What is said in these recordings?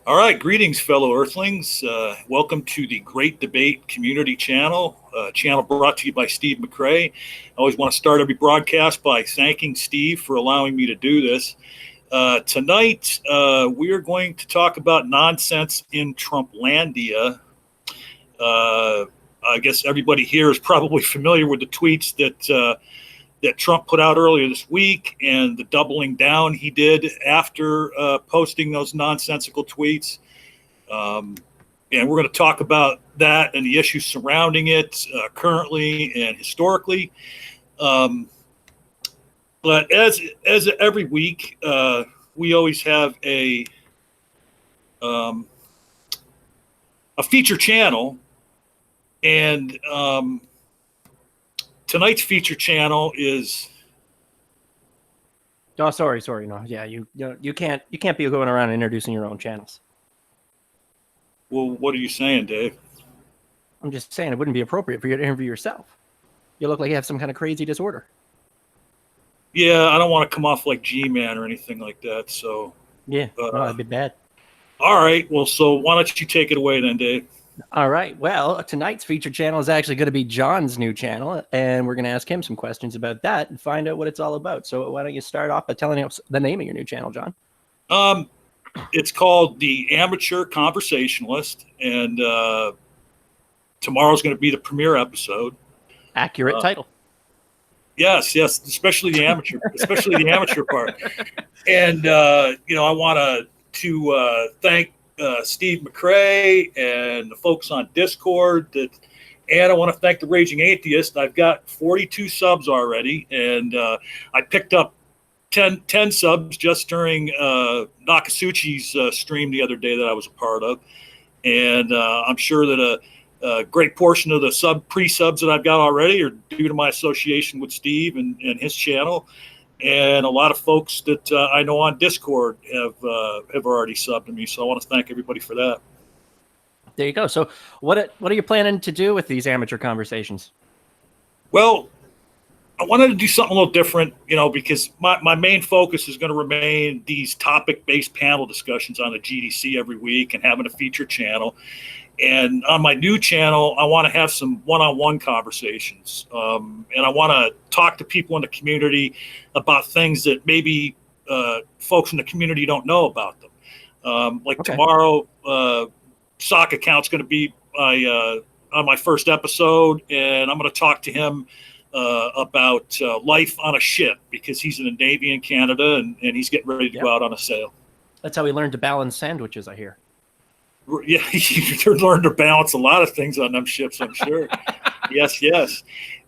All right, greetings, fellow Earthlings. Welcome to the Great Debate Community Channel, channel brought to you by Steve McCrae. I always want to start every broadcast by thanking Steve for allowing me to do this. Tonight, we are going to talk about nonsense in Trumplandia. I guess everybody here is probably familiar with the tweets that Trump put out earlier this week and the doubling down he did after posting those nonsensical tweets. And we're going to talk about that and the issues surrounding it currently and historically. But as every week, we always have a feature channel, and tonight's feature channel is. Oh, sorry. No, yeah, you can't be going around introducing your own channels. Well, what are you saying, Dave? I'm just saying it wouldn't be appropriate for you to interview yourself. You look like you have some kind of crazy disorder. Yeah, I don't want to come off like G-Man or anything like that. So yeah, that'd be bad. All right. Well, so why don't you take it away then, Dave? All right. Well, tonight's featured channel is actually going to be John's new channel, and we're going to ask him some questions about that and find out what it's all about. So why don't you start off by telling us the name of your new channel, John? It's called The Amateur Conversationalist, and tomorrow's going to be the premiere episode. Accurate title. Yes, especially the amateur, especially the amateur part. And I want to thank Steve McCrae and the folks on Discord, and I want to thank the Raging Atheist. I've got 42 subs already, and I picked up 10 subs just during Nakasuchi's stream the other day that I was a part of, and I'm sure that a great portion of the pre-subs that I've got already are due to my association with Steve and his channel. And a lot of folks that I know on Discord have already subbed to me, so I want to thank everybody for that. There you go. So, what are you planning to do with these amateur conversations? Well, I wanted to do something a little different, because my main focus is going to remain these topic-based panel discussions on the GDC every week and having a feature channel. And on my new channel, I want to have some one-on-one conversations. And I want to talk to people in the community about things that maybe folks in the community don't know about them. Tomorrow, Sock account's going to be on my first episode, and I'm going to talk to him about life on a ship, because he's in the Navy in Canada, and he's getting ready to go out on a sail. That's how he learned to balance sandwiches, I hear. Yeah, you learn to balance a lot of things on them ships, I'm sure. Yes.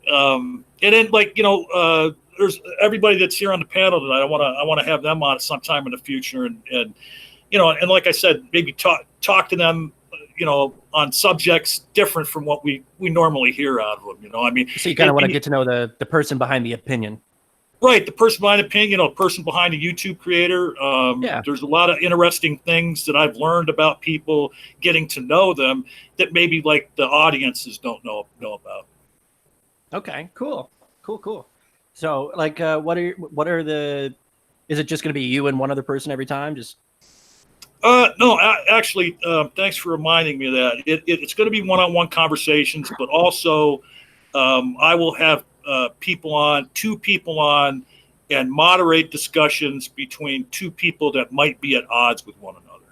And then, there's everybody that's here on the panel tonight. I want to have them on sometime in the future, and like I said, maybe talk to them, on subjects different from what we normally hear out of them. I mean, so you kind of want to get to know the person behind the opinion. Right, the person behind the opinion, the person behind the YouTube creator. There's a lot of interesting things that I've learned about people, getting to know them, that maybe like the audiences don't know about. Okay, cool. So, is it just going to be you and one other person every time? No, actually, thanks for reminding me of that. It's going to be one-on-one conversations, but also I will have two people on, and moderate discussions between two people that might be at odds with one another.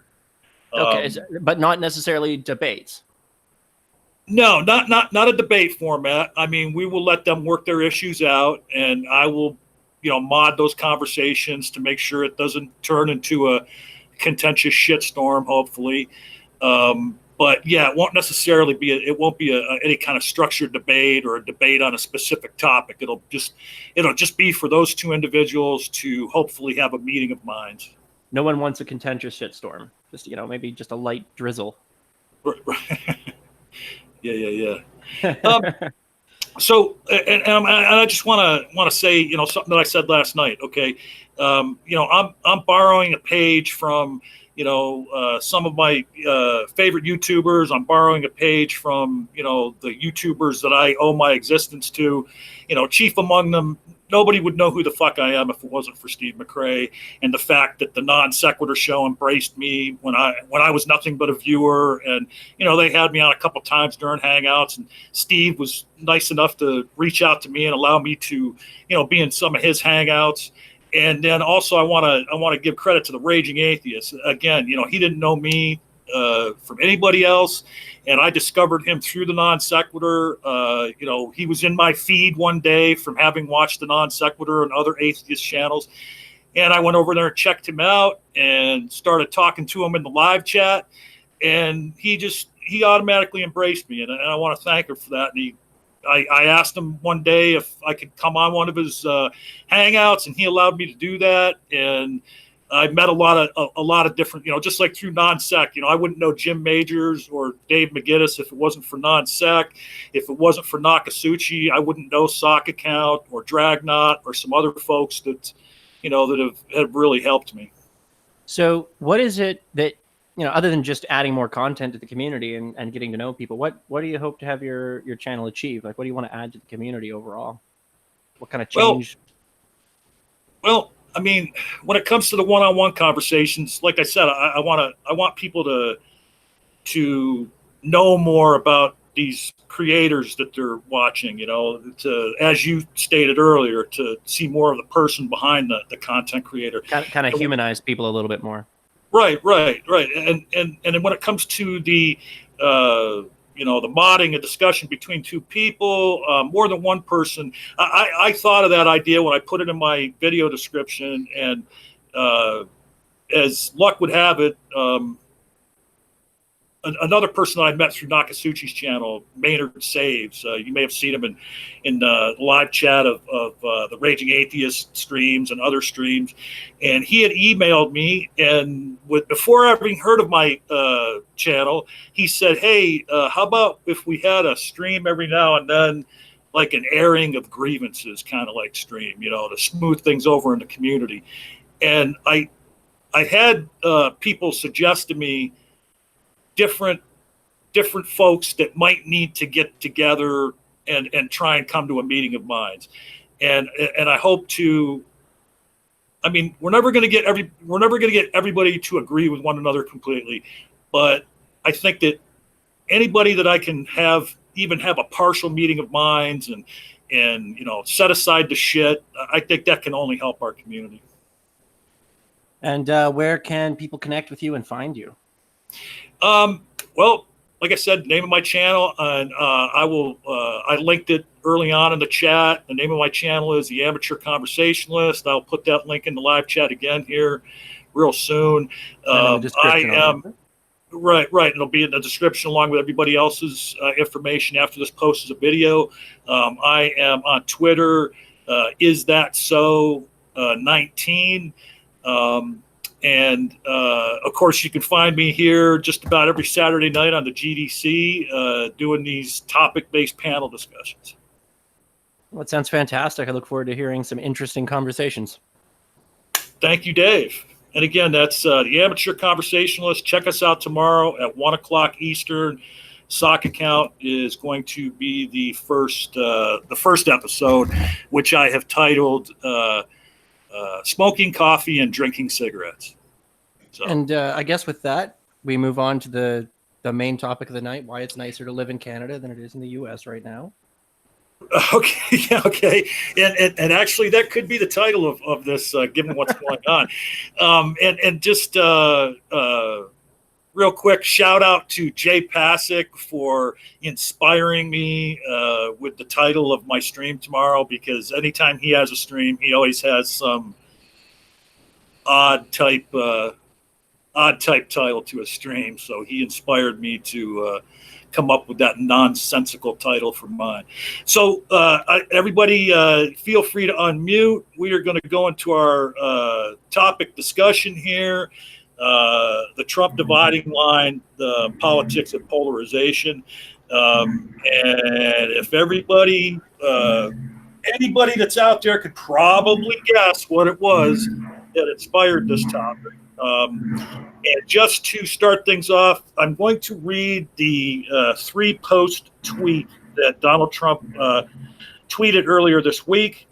Okay, but not necessarily debates. No, not a debate format. I mean, we will let them work their issues out, and I will, mod those conversations to make sure it doesn't turn into a contentious shitstorm, hopefully. But yeah, it won't necessarily be any kind of structured debate or a debate on a specific topic. It'll just be for those two individuals to hopefully have a meeting of minds. No one wants a contentious shitstorm. Just maybe just a light drizzle. Yeah. So, and I just want to say, something that I said last night. Okay, I'm borrowing a page from some of my favorite YouTubers. I'm borrowing a page from the YouTubers that I owe my existence to. Chief among them nobody would know who the fuck I am if it wasn't for Steve McRae, and the fact that the Non Sequitur show embraced me when I was nothing but a viewer. And they had me on a couple times during Hangouts, and Steve was nice enough to reach out to me and allow me to be in some of his Hangouts. And then also I want to give credit to the Raging Atheist. Again, he didn't know me from anybody else, and I discovered him through the Non Sequitur. He was in my feed one day from having watched the Non Sequitur and other atheist channels, and I went over there and checked him out and started talking to him in the live chat, and he automatically embraced me, and I want to thank him for that. And I asked him one day if I could come on one of his Hangouts, and he allowed me to do that. And I met a lot of different, just like through Non-Sec, I wouldn't know Jim Majors or Dave Mcinnis if it wasn't for Non-Sec. If it wasn't for Nakasuchi, I wouldn't know Sock Account or Dragnot or some other folks that, that have really helped me. So what is it that, other than just adding more content to the community and getting to know people, what do you hope to have your channel achieve? Like, what do you want to add to the community overall? What kind of change? Well, I mean, when it comes to the one-on-one conversations, like I said, I want people to know more about these creators that they're watching, to, as you stated earlier, to see more of the person behind the content creator. Kind of humanize people a little bit more. Right. And then when it comes to the the modding, a discussion between two people, more than one person, I thought of that idea when I put it in my video description, and as luck would have it, another person that I met through Nakasuchi's channel, Maynard Saves. You may have seen him in the live chat of the Raging Atheist streams and other streams. And he had emailed me, and before having heard of my channel, he said, "Hey, how about if we had a stream every now and then, like an airing of grievances, kind of like stream, to smooth things over in the community?" And I had people suggest to me different folks that might need to get together and try and come to a meeting of minds. And I hope to, I mean, we're never going to get everybody to agree with one another completely, but I think that anybody that I can have a partial meeting of minds and set aside the shit, I think that can only help our community. And where can people connect with you and find you? Well, like I said, name of my channel, and I linked it early on in the chat. The name of my channel is The Amateur Conversationalist. I'll put that link in the live chat again here real soon. I am right. It'll be in the description along with everybody else's information after this post is a video. I am on Twitter, Is That So 19. And of course, you can find me here just about every Saturday night on the GDC doing these topic-based panel discussions. Well, it sounds fantastic. I look forward to hearing some interesting conversations. Thank you, Dave. And again, that's The Amateur Conversationalist. Check us out tomorrow at 1 o'clock Eastern. Sock Account is going to be the first episode, which I have titled Smoking Coffee and Drinking Cigarettes. So. And I guess with that, we move on to the main topic of the night, why it's nicer to live in Canada than it is in the U.S. right now. Okay. And actually, that could be the title of this, given what's going on. And just real quick, shout out to Jay Pasick for inspiring me with the title of my stream tomorrow, because anytime he has a stream, he always has some odd type title to a stream. So he inspired me to come up with that nonsensical title for mine. So everybody feel free to unmute. We are going to go into our topic discussion here. The Trump dividing line, the politics of polarization. And if anybody that's out there could probably guess what it was that inspired this topic. And just to start things off, I'm going to read the 3-post tweet that Donald Trump tweeted earlier this week.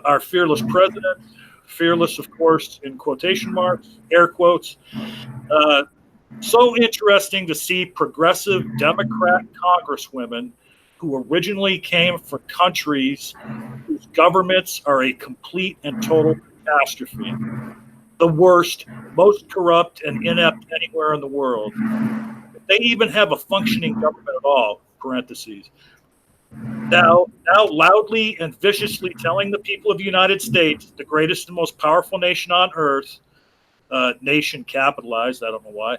our fearless president, fearless, of course, in quotation marks, air quotes. So interesting to see progressive Democrat congresswomen who originally came from countries whose governments are a complete and total catastrophe. The worst, most corrupt, and inept anywhere in the world. If they even have a functioning government at all, parentheses. Now loudly and viciously telling the people of the United States, the greatest and most powerful nation on earth, nation capitalized, I don't know why,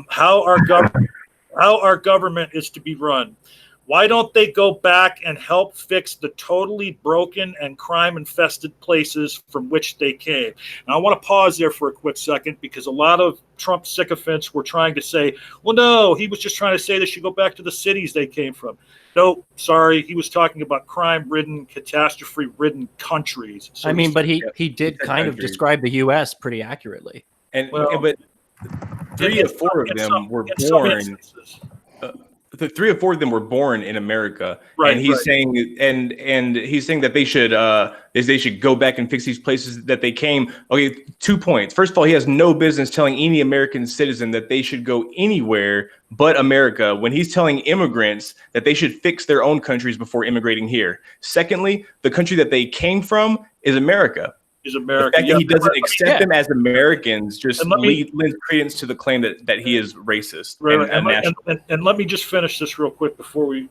how our government is to be run. Why don't they go back and help fix the totally broken and crime-infested places from which they came? Now, I want to pause there for a quick second because a lot of Trump sycophants were trying to say, well, no, he was just trying to say they should go back to the cities they came from. No, sorry, he was talking about crime-ridden, catastrophe-ridden countries. So I mean, but he did kind of describe the U.S. pretty accurately. And but 3 or 4 of them were born. The 3 or 4 of them were born in America, right, and he's saying, and he's saying that they should go back and fix these places that they came. Okay, 2 points. First of all, he has no business telling any American citizen that they should go anywhere but America when he's telling immigrants that they should fix their own countries before immigrating here. Secondly, the country that they came from is America. America. The fact that he doesn't accept them as Americans just lends credence to the claim that he is racist. Right, and let me just finish this real quick before we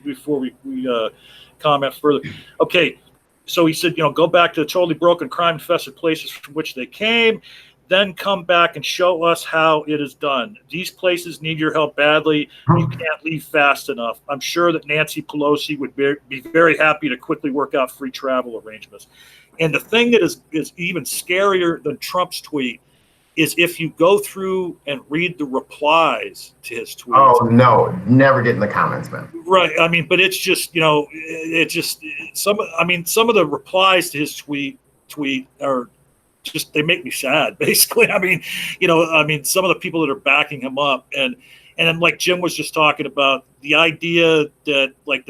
comment further. Okay, so he said, go back to the totally broken, crime-infested places from which they came, then come back and show us how it is done. These places need your help badly. You can't leave fast enough. I'm sure that Nancy Pelosi would be very happy to quickly work out free travel arrangements. And the thing that is even scarier than Trump's tweet is if you go through and read the replies to his tweets. Oh, no, never get in the comments, man. Right. I mean, but it's just, some of the replies to his tweet are just, they make me sad, basically. I mean, some of the people that are backing him up, and then like Jim was just talking about, the idea that like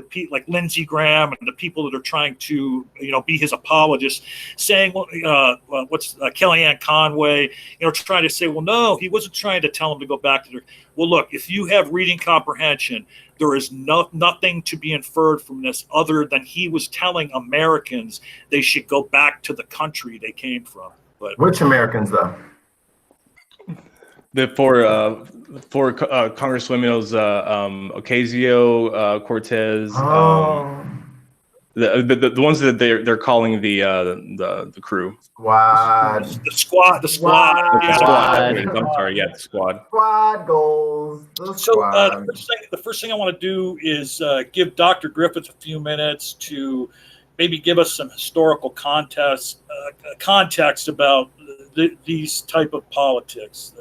Lindsey Graham and the people that are trying to be his apologists, saying Kellyanne Conway, trying to say, well, no, he wasn't trying to tell him to go back to their. Well, look, if you have reading comprehension, there is nothing to be inferred from this other than he was telling Americans they should go back to the country they came from. But which Americans, though? The four Congresswomen, Ocasio, Cortez, the ones that they're calling the crew. Squad. The squad. I'm sorry, the squad. Squad goals. The first thing I want to do is give Dr. Griffith a few minutes to maybe give us some historical context about these type of politics.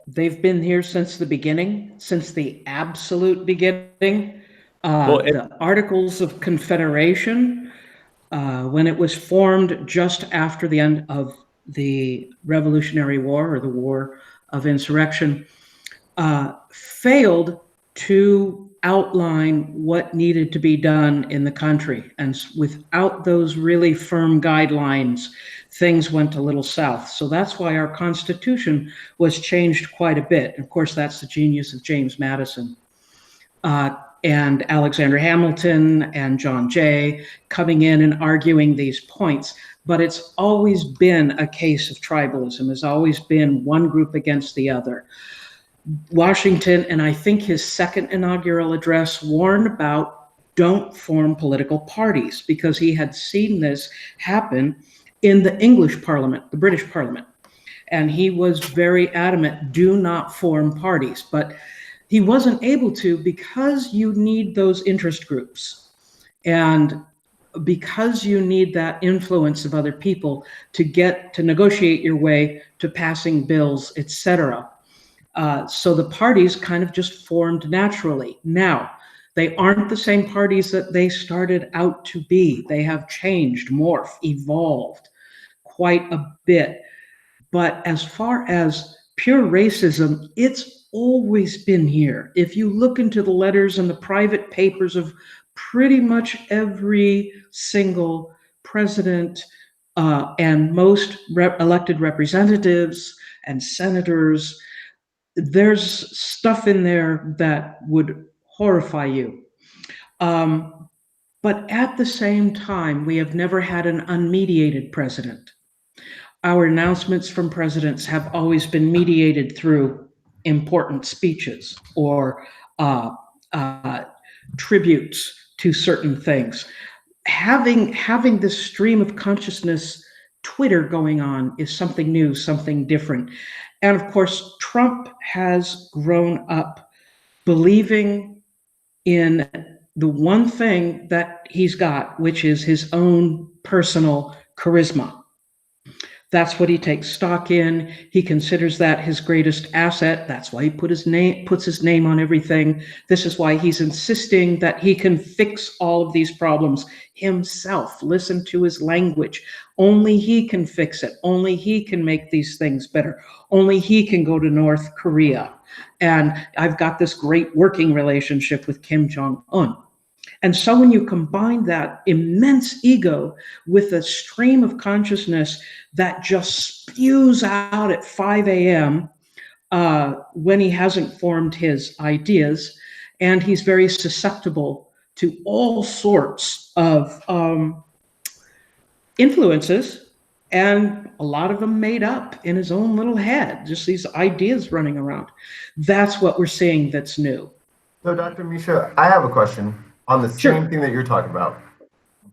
They've been here since the beginning, since the absolute beginning. The Articles of Confederation, when it was formed just after the end of the Revolutionary War, or the War of Insurrection, failed to outline what needed to be done in the country. And without those really firm guidelines, things went a little south. So that's why our Constitution was changed quite a bit. Of course, that's the genius of James Madison and Alexander Hamilton and John Jay coming in and arguing these points. But it's always been a case of tribalism. It's always been one group against the other. Washington, and I think his second inaugural address, warned about don't form political parties, because he had seen this happen in the English Parliament, the British Parliament. And he was very adamant, do not form parties. But he wasn't able to, because you need those interest groups. And because you need that influence of other people to negotiate your way to passing bills, etc. So the parties kind of just formed naturally. Now, they aren't the same parties that they started out to be. They have changed, morphed, evolved quite a bit. But as far as pure racism, it's always been here. If you look into the letters and the private papers of pretty much every single president and most elected representatives and senators, there's stuff in there that would horrify you. But at the same time, we have never had an unmediated president. Our announcements from presidents have always been mediated through important speeches or tributes to certain things. Having this stream of consciousness Twitter going on is something new, something different. And of course, Trump has grown up believing in the one thing that he's got, which is his own personal charisma. That's what he takes stock in. He considers that his greatest asset. That's why he puts his name on everything. This is why he's insisting that he can fix all of these problems himself. Listen to his language. Only he can fix it. Only he can make these things better. Only he can go to North Korea. And I've got this great working relationship with Kim Jong-un. And so when you combine that immense ego with a stream of consciousness that just spews out at 5 a.m. When he hasn't formed his ideas, and he's very susceptible to all sorts of influences, and a lot of them made up in his own little head, just these ideas running around. That's what we're seeing that's new. So, Dr. Misha, I have a question on the same thing that you're talking about.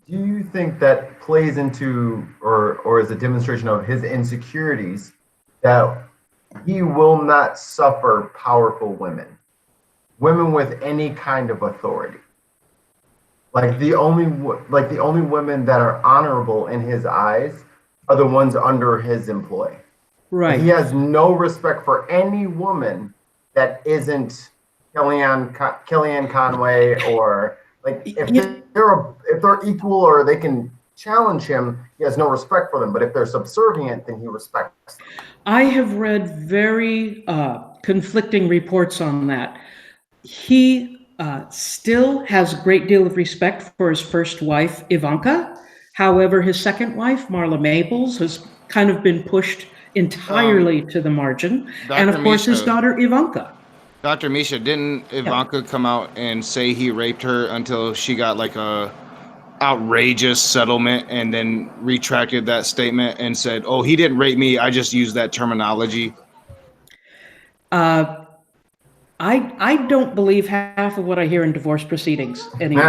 Do you think that plays into or is a demonstration of his insecurities that he will not suffer powerful women with any kind of authority? Like the only women that are honorable in his eyes are the ones under his employ. Right. He has no respect for any woman that isn't Kellyanne Conway, or like if they're equal or they can challenge him, he has no respect for them. But if they're subservient, then he respects them. I have read very conflicting reports on that. He still has a great deal of respect for his first wife, Ivanka. However, his second wife, Marla Maples, has kind of been pushed entirely to the margin. And of course, his daughter, Ivanka. Dr. Misha, didn't Ivanka come out and say he raped her until she got like a outrageous settlement and then retracted that statement and said, oh, he didn't rape me, I just used that terminology? I don't believe half of what I hear in divorce proceedings anyway.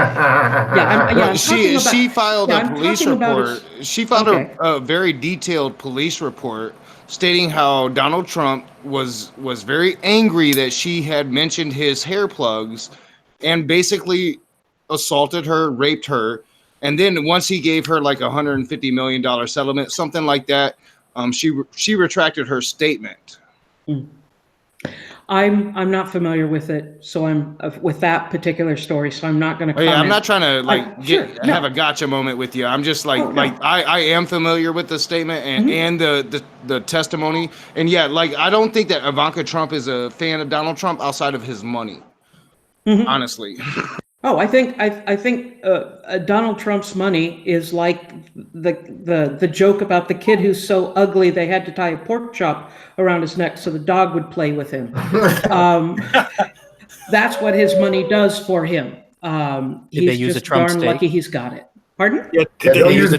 She filed a police report. She filed a very detailed police report stating how Donald Trump was very angry that she had mentioned his hair plugs and basically assaulted her, raped her. And then once he gave her like $150 million settlement, something like that, she retracted her statement. I'm not familiar with it, so I'm with that particular story, so I'm not going to comment. I'm not trying to have a gotcha moment with you. I'm just like I am familiar with the statement and the testimony, and I don't think that Ivanka Trump is a fan of Donald Trump outside of his money, honestly. Oh, I think Donald Trump's money is like the joke about the kid who's so ugly they had to tie a pork chop around his neck so the dog would play with him. That's what his money does for him. He's just darn lucky he's got it. Pardon? Yeah, don't use the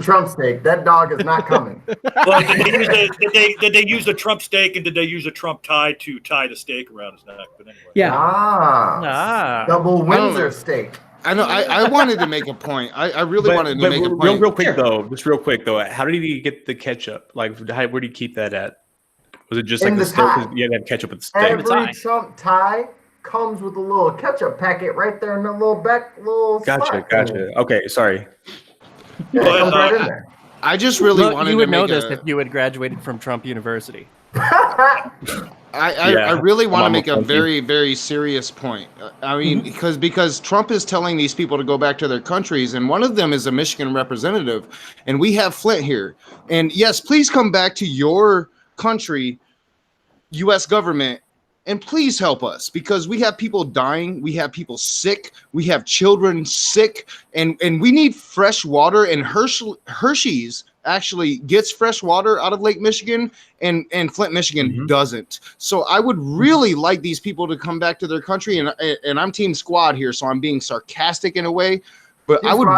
Trump steak. That dog is not coming. Well, did they use the Trump steak, and did they use a Trump tie to tie the steak around his neck? But anyway. Yeah. Double Windsor steak. I know. I wanted to make a point. I really wanted to make a point. Real quick though. How did he get the ketchup? Like, where do you keep that at? Was it just in like the tie? You had to have ketchup with the steak. Every Trump tie comes with a little ketchup packet right there in the little back Gotcha. Okay, sorry. Right in there. I just really wanted you would to know make this if you had graduated from Trump University. I really want to make a very, very serious point. I mean, because Trump is telling these people to go back to their countries, and one of them is a Michigan representative, and we have Flint here. And yes, please come back to your country, U.S. government, And please help us, because we have people dying, we have people sick, we have children sick, and we need fresh water. And Hershey's actually gets fresh water out of Lake Michigan, and Flint, Michigan doesn't. So I would really like these people to come back to their country, and I'm Team Squad here, so I'm being sarcastic in a way, but I would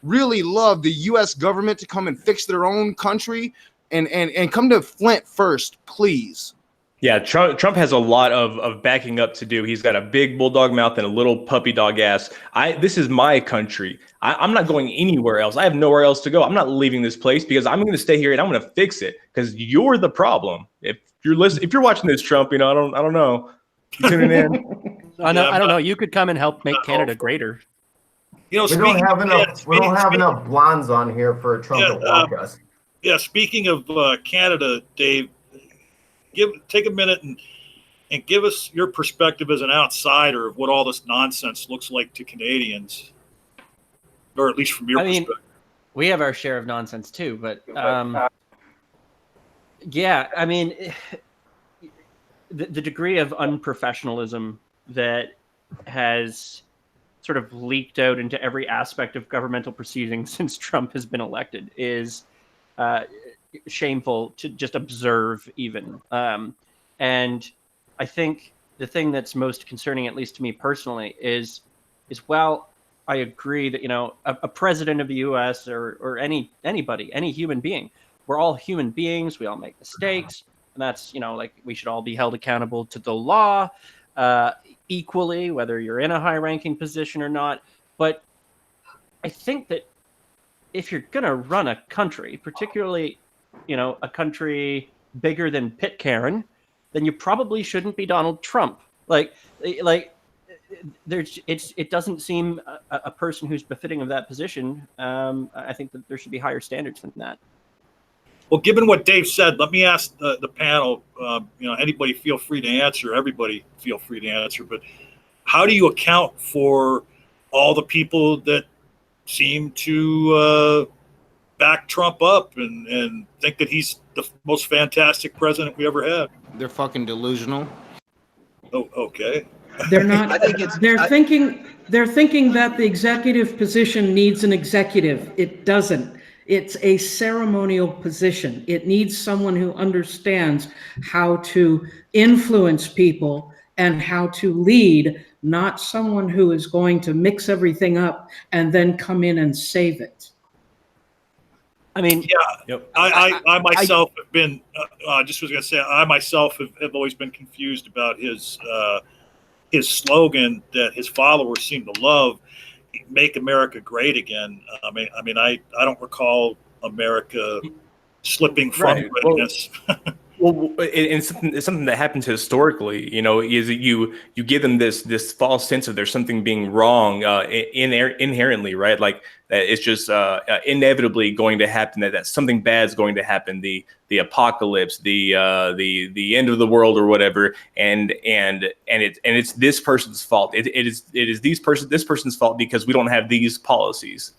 really love the U.S. government to come and fix their own country and come to Flint first, please. Yeah, Trump has a lot of backing up to do. He's got a big bulldog mouth and a little puppy dog ass. This is my country. I'm not going anywhere else. I have nowhere else to go. I'm not leaving this place because I'm going to stay here and I'm going to fix it because you're the problem. If you're watching this, Trump, I don't know. You tuning in? I don't know. You could come and help make Canada greater. We don't have enough blondes on here for Trump to block us. Yeah, speaking of Canada, Dave, take a minute and give us your perspective as an outsider of what all this nonsense looks like to Canadians, or at least from your perspective. We have our share of nonsense too, but yeah, I mean, the degree of unprofessionalism that has sort of leaked out into every aspect of governmental proceedings since Trump has been elected is shameful to just observe even. And I think the thing that's most concerning, at least to me personally, is while I agree that, a president of the U.S. or anybody, any human being, we're all human beings. We all make mistakes. And that's, we should all be held accountable to the law equally, whether you're in a high-ranking position or not. But I think that if you're going to run a country, particularly, a country bigger than Pitcairn, then you probably shouldn't be Donald Trump. It doesn't seem a person who's befitting of that position. I think that there should be higher standards than that. Well, given what Dave said, let me ask the panel, anybody feel free to answer, everybody feel free to answer, but how do you account for all the people that seem to back Trump up and think that he's the most fantastic president we ever had? They're fucking delusional. Oh, okay. They're not. They're thinking that the executive position needs an executive. It doesn't. It's a ceremonial position. It needs someone who understands how to influence people and how to lead, not someone who is going to mix everything up and then come in and save it. I mean, yeah, yep. I myself have been, just was going to say, I myself have always been confused about his slogan that his followers seem to love, "Make America Great Again." I don't recall America slipping from greatness. Well, it's something that happens historically, is that you give them this false sense of there's something being wrong inherently, right? Like it's just inevitably going to happen, that something bad is going to happen, the apocalypse, the end of the world or whatever, and it's this person's fault. It is this person's fault because we don't have these policies,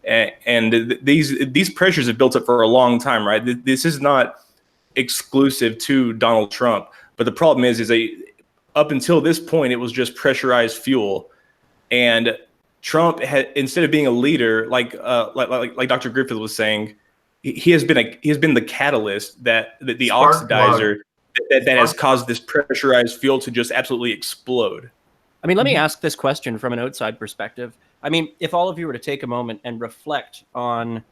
and these pressures have built up for a long time, right? This is not exclusive to Donald Trump, but the problem is up until this point it was just pressurized fuel, and Trump had, instead of being a leader like Dr. Griffith was saying, he has been the catalyst, the oxidizer that has caused this pressurized fuel to just absolutely explode. I mean, let me ask this question from an outside perspective. I mean, if all of you were to take a moment and reflect on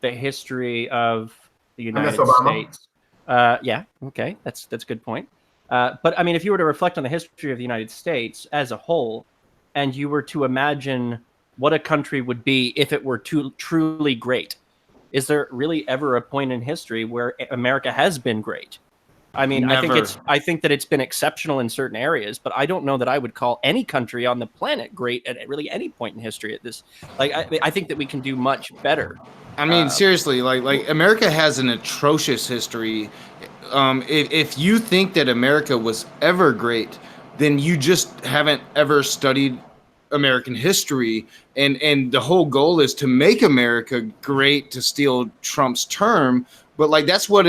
the history of the United States. Yeah, okay, that's a good point. But I mean, if you were to reflect on the history of the United States as a whole, and you were to imagine what a country would be if it were truly great, is there really ever a point in history where America has been great? I mean, Never. I think that it's been exceptional in certain areas, but I don't know that I would call any country on the planet great at really any point in history. At this, I think that we can do much better. I mean, seriously, like America has an atrocious history. If you think that America was ever great, then you just haven't ever studied American history. And the whole goal is to make America great, to steal Trump's term. But like that's what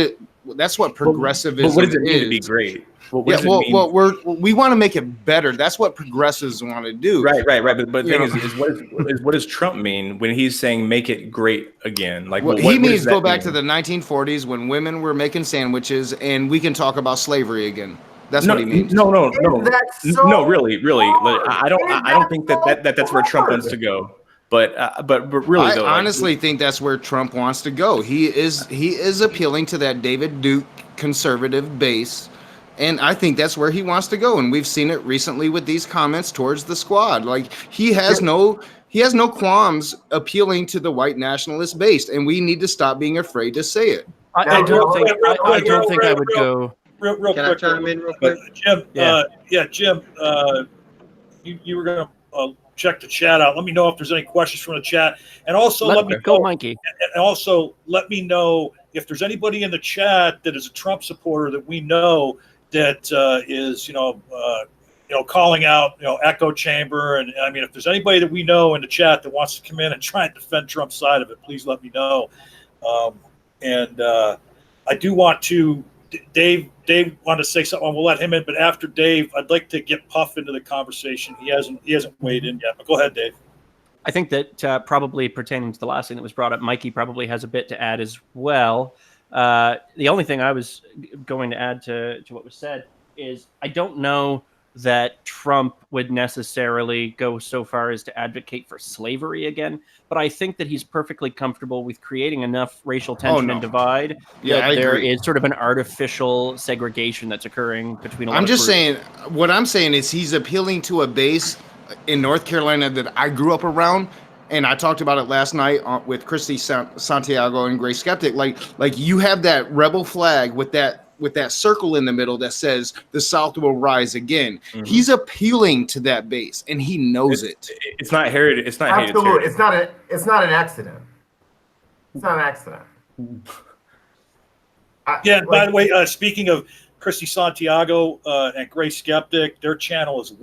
progressive is. What does it mean to be great? what Yeah, does it mean? we want to make it better. That's what progressives want to do. Right. But the thing is what does Trump mean when he's saying make it great again? Like Well, what he means does that go back mean? to the 1940s when women were making sandwiches, and we can talk about slavery again. That's what he means. No, That's so no, really. Like, hard. I don't think that's where Trump wants to go. But really, I though, honestly think that's where Trump wants to go. He is appealing to that David Duke conservative base, and I think that's where he wants to go. And we've seen it recently with these comments towards the squad. Like he has no qualms appealing to the white nationalist base, and we need to stop being afraid to say it. I don't think I would go. Real Can quick, I chime in real quick? Jim. Yeah. Jim. You were gonna check the chat out. Let me know if there's any questions from the chat, and also let me go, know, Mikey. and also let me know if there's anybody in the chat that is a Trump supporter that we know that is calling out echo chamber, and I mean if there's anybody that we know in the chat that wants to come in and try and defend Trump's side of it, please let me know. And I do want to. Dave wanted to say something. We'll let him in, but after Dave, I'd like to get Puff into the conversation. He hasn't weighed in yet. But go ahead, Dave. I think that probably pertaining to the last thing that was brought up, Mikey probably has a bit to add as well. The only thing I was going to add to what was said is I don't know that Trump would necessarily go so far as to advocate for slavery again, but I think that he's perfectly comfortable with creating enough racial tension and divide that there is sort of an artificial segregation that's occurring between a lot of groups. What I'm saying is he's appealing to a base in North Carolina that I grew up around, and I talked about it last night with Christy Santiago and Gray Skeptic. Like you have that rebel flag with that circle in the middle that says the South will rise again. Mm-hmm. He's appealing to that base, and he knows it. It's not heritage. It's not absolutely. It's not an accident. It's not an accident. By the way, speaking of Christy Santiago and Gray Skeptic, their channel is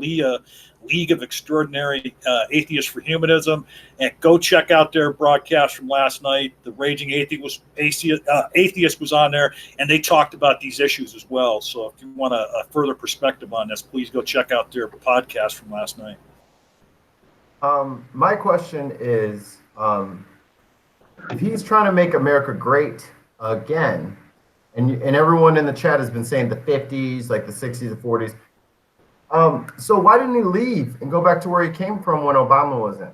League of Extraordinary Atheists for Humanism, and go check out their broadcast from last night. The Raging Atheist was on there, and they talked about these issues as well. So if you want a further perspective on this, please go check out their podcast from last night. My question is, if he's trying to make America great again, and everyone in the chat has been saying the 50s, like the 60s, the 40s, so why didn't he leave and go back to where he came from when Obama was in?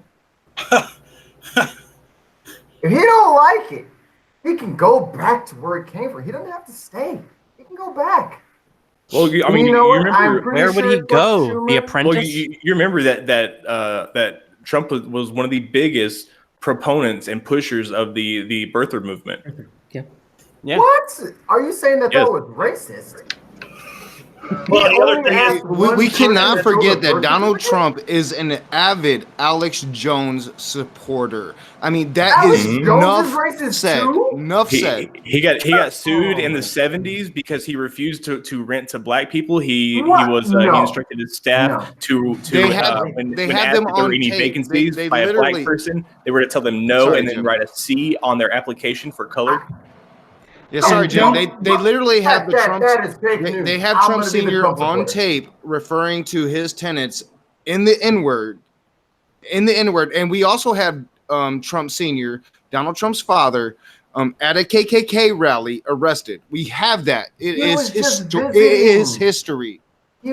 If he don't like it, he can go back to where he came from. He doesn't have to stay. He can go back. Well, I mean, you remember where would he go? The Apprentice. Well, you remember that Trump was one of the biggest proponents and pushers of the birther movement. Yeah. What? Are you saying that was racist? Well, the other thing is, we cannot forget that Donald Trump is an avid Alex Jones supporter. I mean, that is enough said. Enough said. He got sued in the 70s because he refused to rent to black people. He instructed his staff to when asked if there were any vacancies by a black person, they were to tell them no and then write a C on their application for color. Yeah, sorry, Jim. They literally have the Trump. They have Trump Sr. on tape referring to his tenants in the N-word, and we also have Trump Sr., Donald Trump's father, at a KKK rally arrested. We have that. It is history.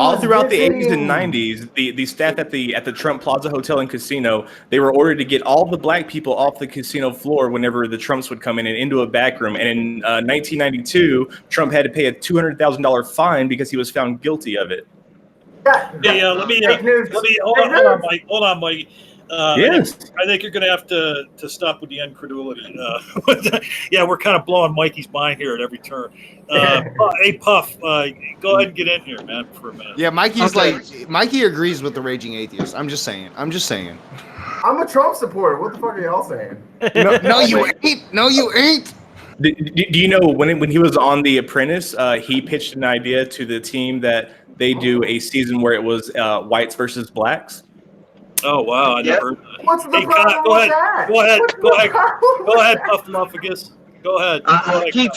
All throughout the 80s and 90s, the staff at the Trump Plaza Hotel and Casino, they were ordered to get all the black people off the casino floor whenever the Trumps would come in and into a back room. And in 1992, Trump had to pay a $200,000 fine because he was found guilty of it. Let me hold on, Mike. Yes. I think you're going to have to stop with the incredulity. We're kind of blowing Mikey's mind here at every turn. Hey, Puff, go ahead and get in here, man, for a minute. Yeah, Mikey agrees with the Raging Atheist. I'm just saying. I'm a Trump supporter. What the fuck are y'all saying? No, you ain't. No, you ain't. Do you know when he was on The Apprentice, he pitched an idea to the team that they do a season where it was whites versus blacks? Oh wow! I never heard that. What's the problem with that? Go ahead, Puff Muffagus. Go ahead. I keep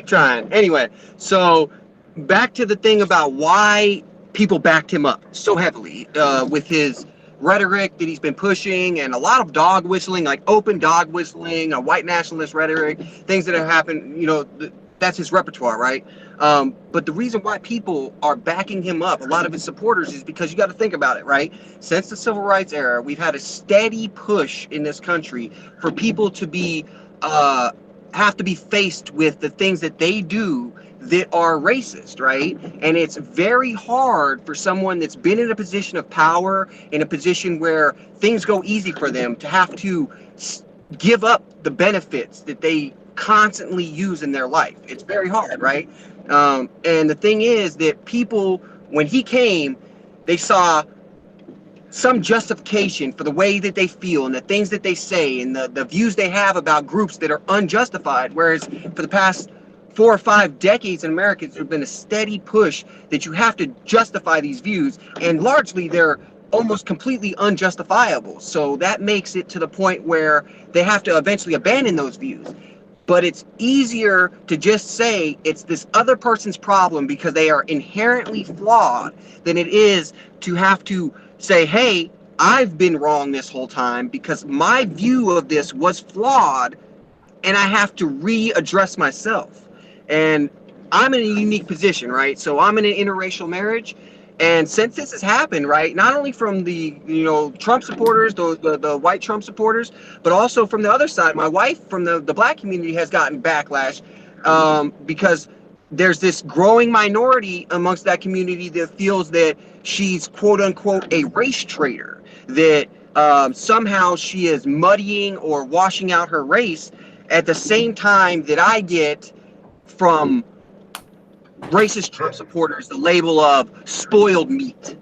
trying. Anyway, so back to the thing about why people backed him up so heavily with his rhetoric that he's been pushing, and a lot of dog whistling, like open dog whistling, white nationalist rhetoric, things that have happened, you know, that's his repertoire, right? But the reason why people are backing him up, a lot of his supporters, is because you got to think about it, right? Since the civil rights era, we've had a steady push in this country for people to be have to be faced with the things that they do that are racist, right? And it's very hard for someone that's been in a position of power, in a position where things go easy for them, to have to give up the benefits that they constantly use in their life. It's very hard, right? And the thing is that people, when he came, they saw some justification for the way that they feel and the things that they say and the views they have about groups that are unjustified. Whereas for the past 4 or 5 decades in America, there's been a steady push that you have to justify these views, and largely they're almost completely unjustifiable. So that makes it to the point where they have to eventually abandon those views. But it's easier to just say it's this other person's problem because they are inherently flawed than it is to have to say, hey, I've been wrong this whole time because my view of this was flawed and I have to readdress myself. And I'm in a unique position, right? So I'm in an interracial marriage. And since this has happened, right, not only from the, you know, Trump supporters, the white Trump supporters, but also from the other side, my wife from the black community has gotten backlash because there's this growing minority amongst that community that feels that she's quote unquote a race traitor, that somehow she is muddying or washing out her race at the same time that I get from racist Trump supporters the label of spoiled meat.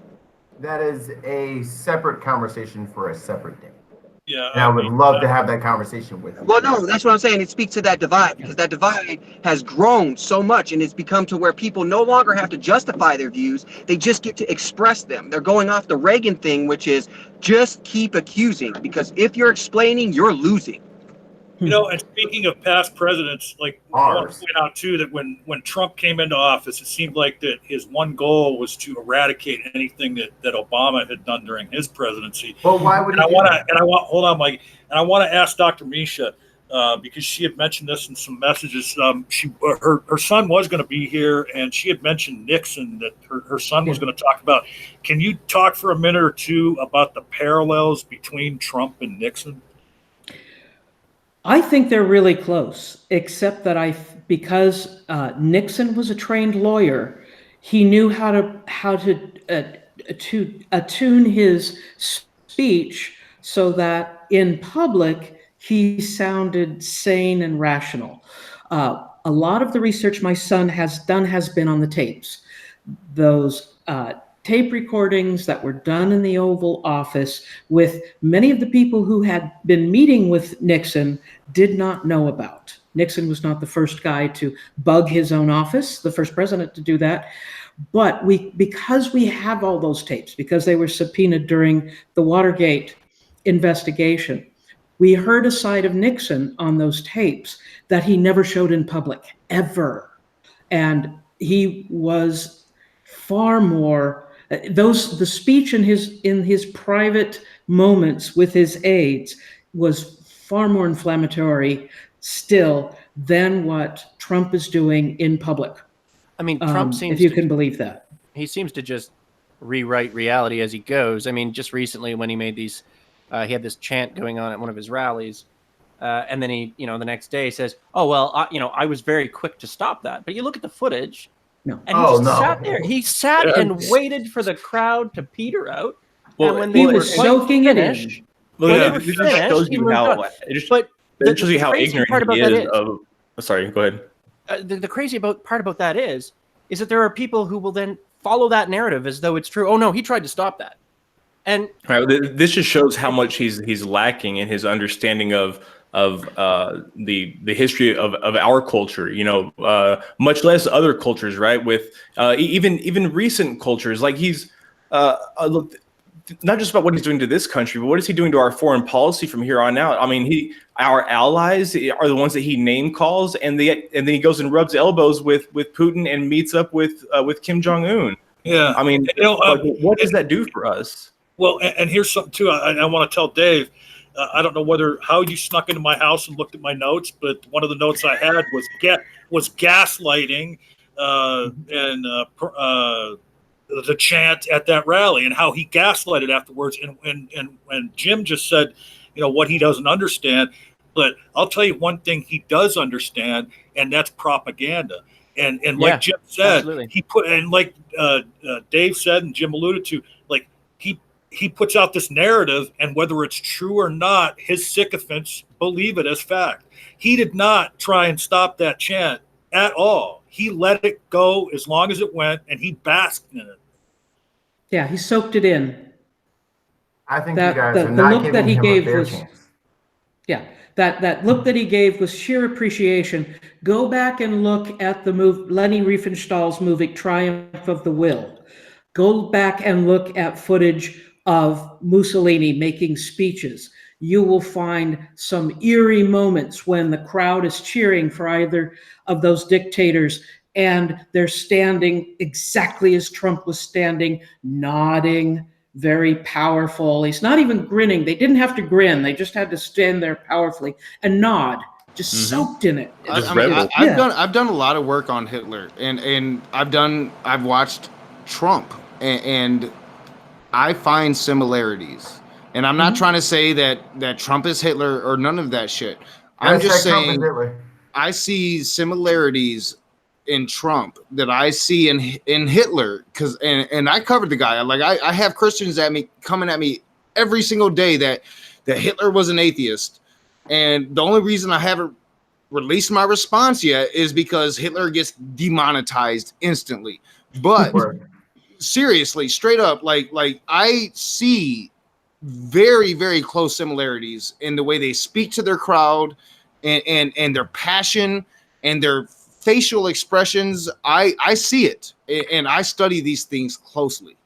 That is a separate conversation for a separate day. Yeah, and I would love to have that conversation with you. Well, no, that's what I'm saying. It speaks to that divide, because that divide has grown so much, and it's become to where people no longer have to justify their views. They just get to express them. They're going off the Reagan thing, which is just keep accusing, because if you're explaining, you're losing. You know, and speaking of past presidents, like I want to point out too that when Trump came into office, it seemed like that his one goal was to eradicate anything that Obama had done during his presidency. Well, why would he? Hold on, Mike, and I want to ask Dr. Misha because she had mentioned this in some messages. Her son was going to be here, and she had mentioned Nixon, that her son was going to talk about. Can you talk for a minute or two about the parallels between Trump and Nixon? I think they're really close, except that because Nixon was a trained lawyer, he knew how to attune his speech so that in public he sounded sane and rational. A lot of the research my son has done has been on the tapes. Those tape recordings that were done in the Oval Office with many of the people who had been meeting with Nixon did not know about. Nixon was not the first guy to bug his own office, the first president to do that. But because we have all those tapes, because they were subpoenaed during the Watergate investigation, we heard a side of Nixon on those tapes that he never showed in public, ever. And he was far more the speech in his private moments with his aides was far more inflammatory still than what Trump is doing in public. I mean, Trump seems, if you can believe that, he seems to just rewrite reality as he goes. I mean, just recently when he made these, he had this chant going on at one of his rallies, and then he, the next day says, "Oh well, I was very quick to stop that." But you look at the footage. No. And he sat there. He sat and waited for the crowd to peter out. Well, and when he was soaking it in. It just shows you how ignorant he is of. Sorry, go ahead. The crazy part about that is that there are people who will then follow that narrative as though it's true. Oh no, he tried to stop that. And this just shows how much he's lacking in his understanding of the history of our culture, much less other cultures, right? With even recent cultures, like he's look, not just about what he's doing to this country, but what is he doing to our foreign policy from here on out? I mean, our allies are the ones that he name calls, and then he goes and rubs elbows with Putin and meets up with Kim Jong-un. Yeah, I mean, what does that do for us? Well, and here's something too. I want to tell Dave. I don't know how you snuck into my house and looked at my notes, but one of the notes I had was gaslighting and the chant at that rally, and how he gaslighted afterwards. And Jim just said, what he doesn't understand. But I'll tell you one thing he does understand, and that's propaganda. And like Jim said, absolutely. He put, and like Dave said, and Jim alluded to, like he puts out this narrative, and whether it's true or not, his sycophants believe it as fact. He did not try and stop that chant at all. He let it go as long as it went, and he basked in it. Yeah, he soaked it in. I think you guys are not giving him a fair chance. Yeah, that look that he gave was sheer appreciation. Go back and look at the Leni Riefenstahl's movie Triumph of the Will. Go back and look at footage of Mussolini making speeches. You will find some eerie moments when the crowd is cheering for either of those dictators, and they're standing exactly as Trump was standing, nodding, very powerful. He's not even grinning. They didn't have to grin. They just had to stand there powerfully and nod, just soaked in it. I've done a lot of work on Hitler, and I've watched Trump, and I find similarities. And I'm not trying to say that Trump is Hitler or none of that shit. I'm just saying I see similarities in Trump that I see in Hitler, because and I covered the guy. Like I have Christians coming at me every single day that Hitler was an atheist, and the only reason I haven't released my response yet is because Hitler gets demonetized instantly. But seriously, straight up, like I see very, very close similarities in the way they speak to their crowd and their passion and their facial expressions. I see it, and I study these things closely.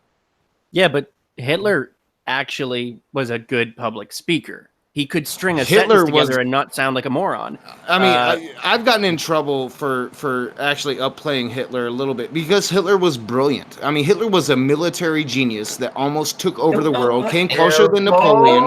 Yeah, but Hitler actually was a good public speaker. He could string a sentence together and not sound like a moron. I mean, I've gotten in trouble for actually upplaying Hitler a little bit, because Hitler was brilliant. I mean, Hitler was a military genius that almost took over the world, came closer than Napoleon.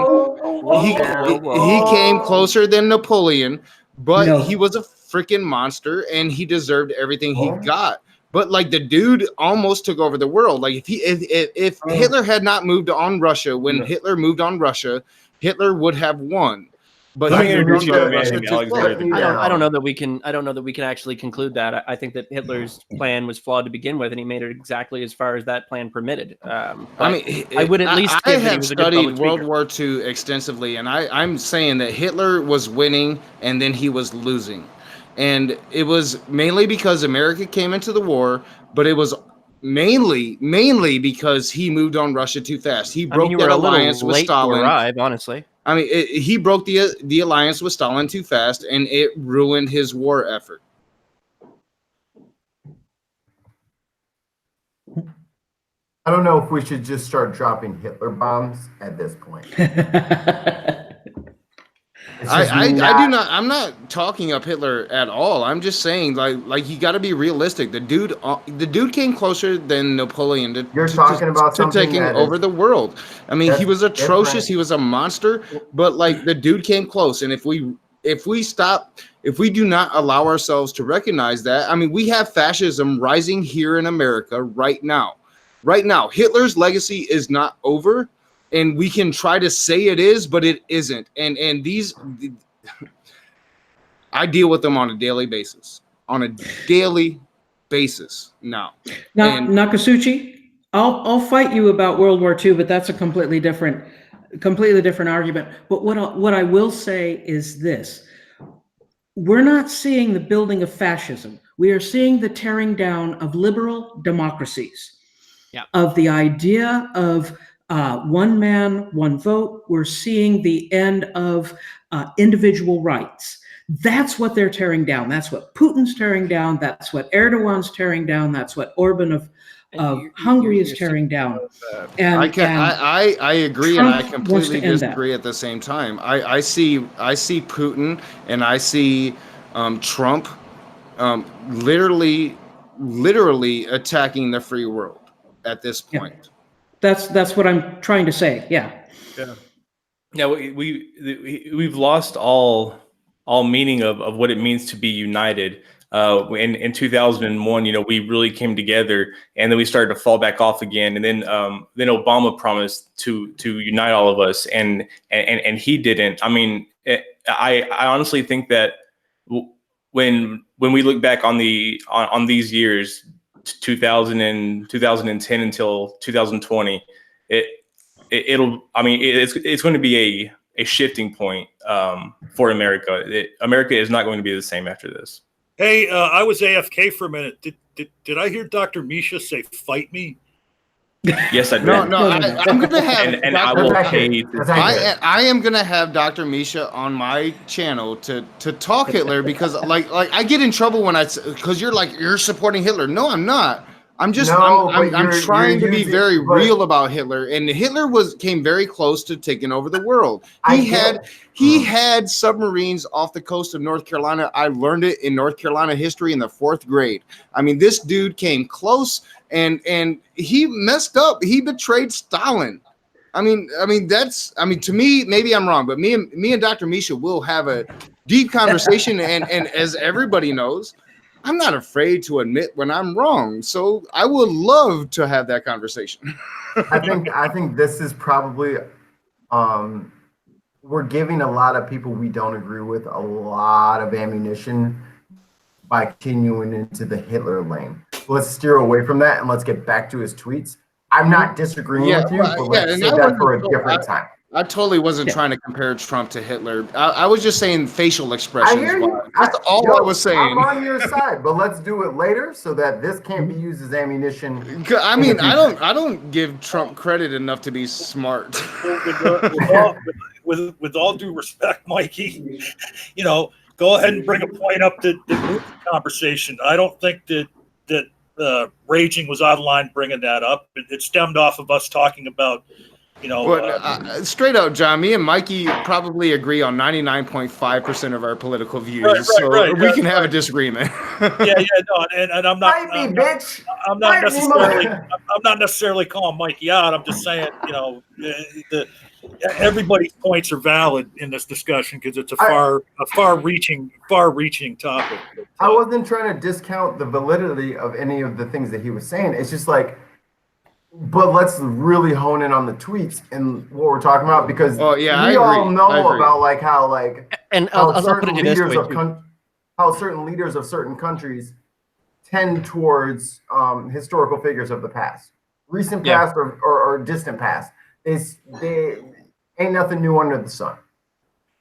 He came closer than Napoleon, but he was a freaking monster, and he deserved everything he got. But like, the dude almost took over the world. Like if Hitler had not moved on Russia when Hitler moved on Russia, Hitler would have won. But I don't know that we can. I don't know that we can actually conclude that. I think that Hitler's plan was flawed to begin with, and he made it exactly as far as that plan permitted. I mean, I would at least. I have studied World War II extensively, and I'm saying that Hitler was winning, and then he was losing, and it was mainly because America came into the war, but it was mainly because he moved on Russia too fast. He broke that alliance with Stalin. Honestly, I mean, he broke the alliance with Stalin too fast, and it ruined his war effort. I don't know if we should just start dropping Hitler bombs at this point. I'm not talking up Hitler at all. I'm just saying, like you got to be realistic. The dude came closer than Napoleon to taking over the world. I mean, he was atrocious. He was a monster, but like, the dude came close. And if we do not allow ourselves to recognize that, I mean, we have fascism rising here in America right now. Right now, Hitler's legacy is not over. And we can try to say it is, but it isn't. And I deal with them on a daily basis. Now. Nakasuchi, I'll fight you about World War II, but that's a completely different argument. But what I will say is this: we're not seeing the building of fascism. We are seeing the tearing down of liberal democracies. Yeah. Of the idea of one man, one vote. We're seeing the end of individual rights. That's what they're tearing down. That's what Putin's tearing down. That's what Erdogan's tearing down. That's what Orban of Hungary is tearing down. And I agree, Trump and I completely disagree at the same time. I see Putin and I see Trump literally attacking the free world at this point. That's what I'm trying to say. Yeah. Yeah, we've lost all meaning of what it means to be united. In 2001, we really came together, and then we started to fall back off again. And then Obama promised to unite all of us, and he didn't. I mean, I honestly think that when we look back on these years, 2000 and 2010 until 2020, it's going to be a shifting point for America. America is not going to be the same after this. Hey, I was AFK for a minute. Did I hear Dr. Misha say "fight me"? Yes, I did. No. I'm gonna have and I will pay. I am gonna have Dr. Misha on my channel to talk Hitler, because like I get in trouble when because you're supporting Hitler. No, I'm not. I'm just I'm trying to be very real about Hitler, and Hitler came very close to taking over the world. He had submarines off the coast of North Carolina. I learned it in North Carolina history in the 4th grade. I mean, this dude came close, and he messed up. He betrayed Stalin. I mean to me, maybe I'm wrong, but me and Dr. Misha will have a deep conversation, and as everybody knows, I'm not afraid to admit when I'm wrong. So I would love to have that conversation. I think this is probably we're giving a lot of people we don't agree with a lot of ammunition by continuing into the Hitler lane. Let's steer away from that and let's get back to his tweets. I'm not disagreeing with you, but let's save that for a different time. I totally wasn't trying to compare Trump to Hitler. I was just saying facial expressions. I hear you. That's all I was saying. I'm on your side, but let's do it later so that this can't be used as ammunition. I mean, I don't give Trump credit enough to be smart. With all due respect, Mikey, go ahead and bring a point up to the conversation. I don't think that raging was out of line bringing that up. It stemmed off of us talking about. Straight up, John, me and Mikey probably agree on 99.5% of our political views, so we can have a disagreement. And I'm not, I'm not necessarily calling Mikey out. I'm just saying, everybody's points are valid in this discussion because it's a far-reaching topic. I wasn't trying to discount the validity of any of the things that he was saying. It's just like. But let's really hone in on the tweets and what we're talking about, because we all know about how how certain leaders of certain countries tend towards historical figures of the past, recent past or distant past. They ain't nothing new under the sun.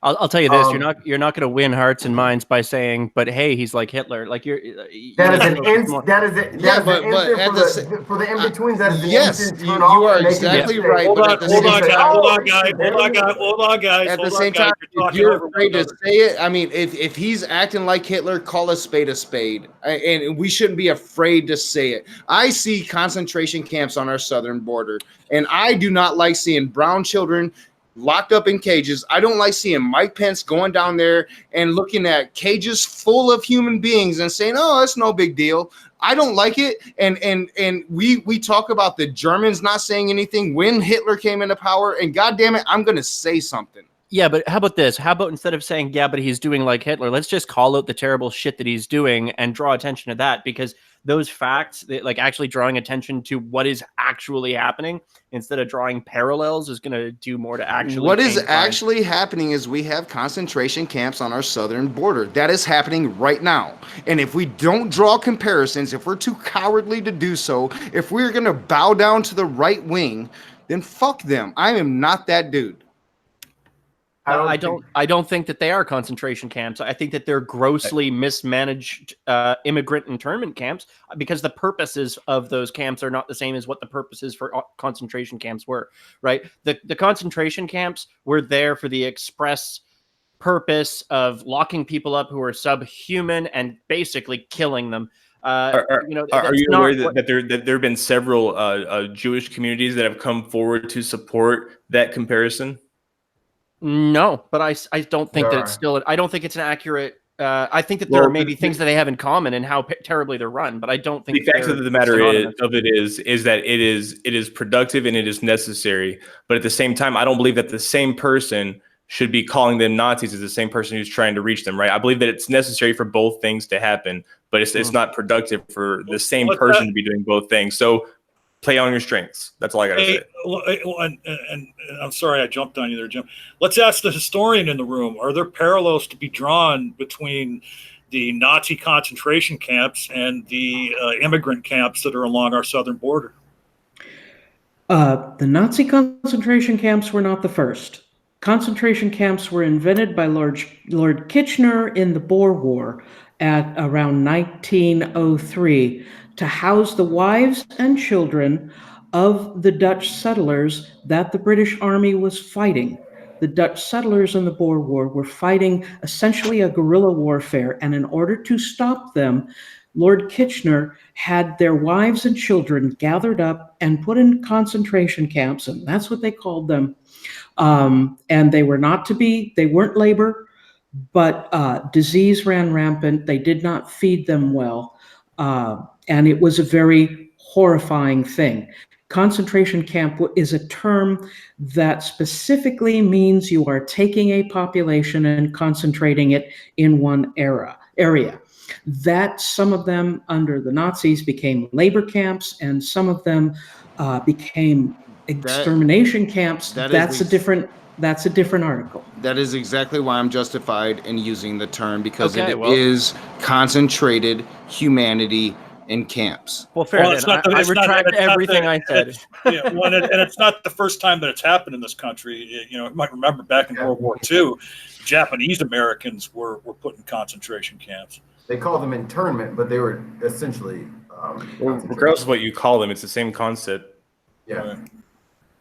I'll tell you this: you're not going to win hearts and minds by saying, "But hey, he's like Hitler." Like for the in-betweens. That is an instant turn off. You are exactly right. Hold on, guys. At the same time, if you're afraid to say it, I mean, if he's acting like Hitler, call a spade, and we shouldn't be afraid to say it. I see concentration camps on our southern border, and I do not like seeing brown children locked up in cages. I don't like seeing Mike Pence going down there and looking at cages full of human beings and saying, "Oh, that's no big deal." I don't like it. And we talk about the Germans not saying anything when Hitler came into power, and God damn it, I'm going to say something. Yeah, but how about this? How about instead of saying, "Yeah, but he's doing like Hitler," let's just call out the terrible shit that he's doing and draw attention to that, because those facts, like actually drawing attention to what is actually happening instead of drawing parallels, is going to do more to actually. What is actually happening is we have concentration camps on our southern border. That is happening right now. And if we don't draw comparisons, if we're too cowardly to do so, if we're going to bow down to the right wing, then fuck them. I am not that dude. I don't think that they are concentration camps. I think that they're grossly mismanaged immigrant internment camps, because the purposes of those camps are not the same as what the purposes for concentration camps were, right? The concentration camps were there for the express purpose of locking people up who are subhuman and basically killing them. Are you aware that there have been several Jewish communities that have come forward to support that comparison? No, but I don't think that it's still. I don't think it's an accurate. I think that there are maybe things that they have in common and how terribly they're run, but I don't think the fact of the matter is that it is productive and it is necessary. But at the same time, I don't believe that the same person should be calling them Nazis as the same person who's trying to reach them, right? I believe that it's necessary for both things to happen, but it's not productive for the same person to be doing both things. So play on your strengths. That's all I got to say. And I'm sorry I jumped on you there, Jim. Let's ask the historian in the room. Are there parallels to be drawn between the Nazi concentration camps and the immigrant camps that are along our southern border? The Nazi concentration camps were not the first. Concentration camps were invented by Lord Kitchener in the Boer War at around 1903 to house the wives and children of the Dutch settlers that the British Army was fighting. The Dutch settlers in the Boer War were fighting essentially a guerrilla warfare, and in order to stop them, Lord Kitchener had their wives and children gathered up and put in concentration camps, and that's what they called them. And they weren't labor, but disease ran rampant. They did not feed them well. And it was a very horrifying thing. Concentration camp is a term that specifically means you are taking a population and concentrating it in one area. That some of them under the Nazis became labor camps, and some of them became extermination camps. That's a different article. That is exactly why I'm justified in using the term, because it is concentrated humanity in camps. Well, fair. I retract everything I said. And it's not the first time that it's happened in this country. You might remember back in World War II, Japanese Americans were put in concentration camps. They call them internment, but they were essentially. Regardless of what you call them, it's the same concept. Yeah. Right.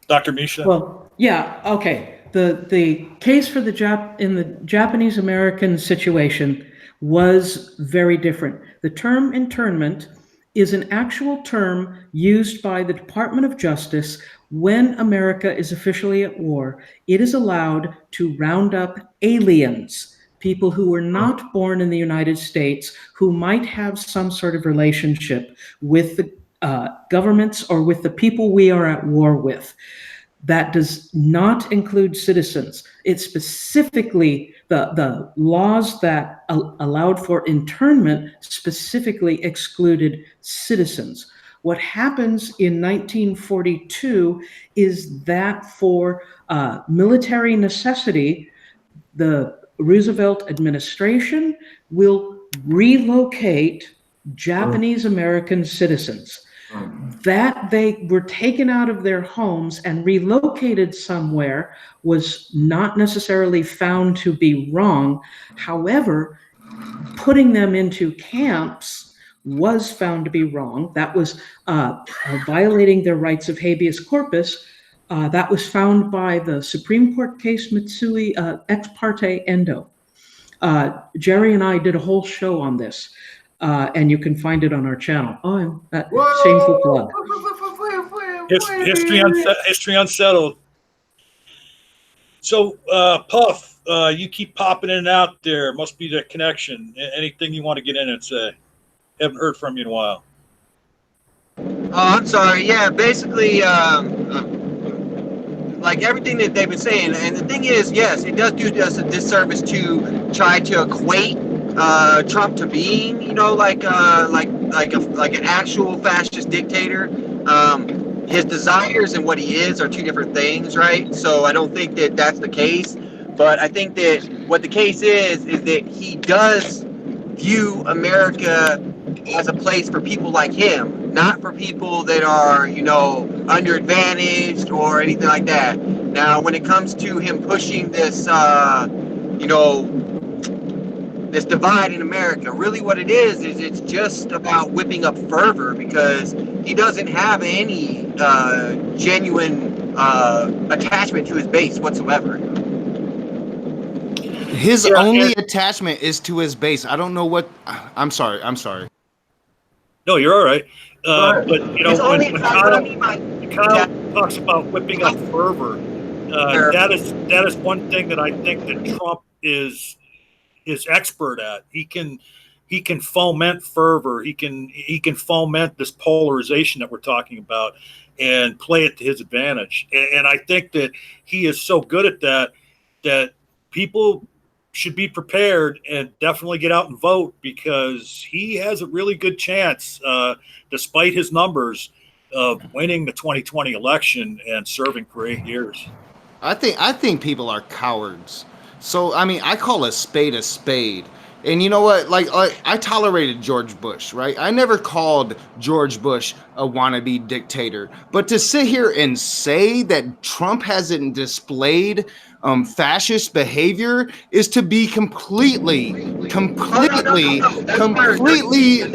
Dr. Misha? Well, yeah, okay. The case for the Japanese American situation was very different. The term internment is an actual term used by the Department of Justice when America is officially at war. It is allowed to round up aliens, people who were not born in the United States, who might have some sort of relationship with the governments or with the people we are at war with. That does not include citizens. It's specifically the laws that allowed for internment specifically excluded citizens. What happens in 1942 is that for military necessity, the Roosevelt administration will relocate Japanese American citizens. That they were taken out of their homes and relocated somewhere was not necessarily found to be wrong. However, putting them into camps was found to be wrong. That was violating their rights of habeas corpus. That was found by the Supreme Court case Mitsui ex parte endo. Jerry and I did a whole show on this. And you can find it on our channel. Shameful plug. History unsettled. So, Puff, you keep popping in and out there. Must be the connection. Anything you want to get in and say? Haven't heard from you in a while. Oh, I'm sorry. Yeah, basically, like everything that they've been saying. And the thing is, yes, it does do us a disservice to try to equate Trump to being, like an actual fascist dictator. His desires and what he is are two different things, right? So I don't think that that's the case. But I think that what the case is that he does view America as a place for people like him, not for people that are, underadvantaged or anything like that. Now, when it comes to him pushing this, this divide in America, really what it is it's just about whipping up fervor, because he doesn't have any genuine attachment to his base whatsoever. His only attachment is to his base. I don't know what. I'm sorry. No, you're all right. But It's only when what I mean by Kyle talks about whipping up fervor, that is one thing that I think that Trump is expert at. He can foment fervor. He can foment this polarization that we're talking about and play it to his advantage. And I think that he is so good at that people should be prepared and definitely get out and vote, because he has a really good chance, despite his numbers, of winning the 2020 election and serving for 8 years. I think people are cowards. So I mean, I call a spade a spade. And you know what? Like I tolerated George Bush, right? I never called George Bush a wannabe dictator. But to sit here and say that Trump hasn't displayed fascist behavior is to be completely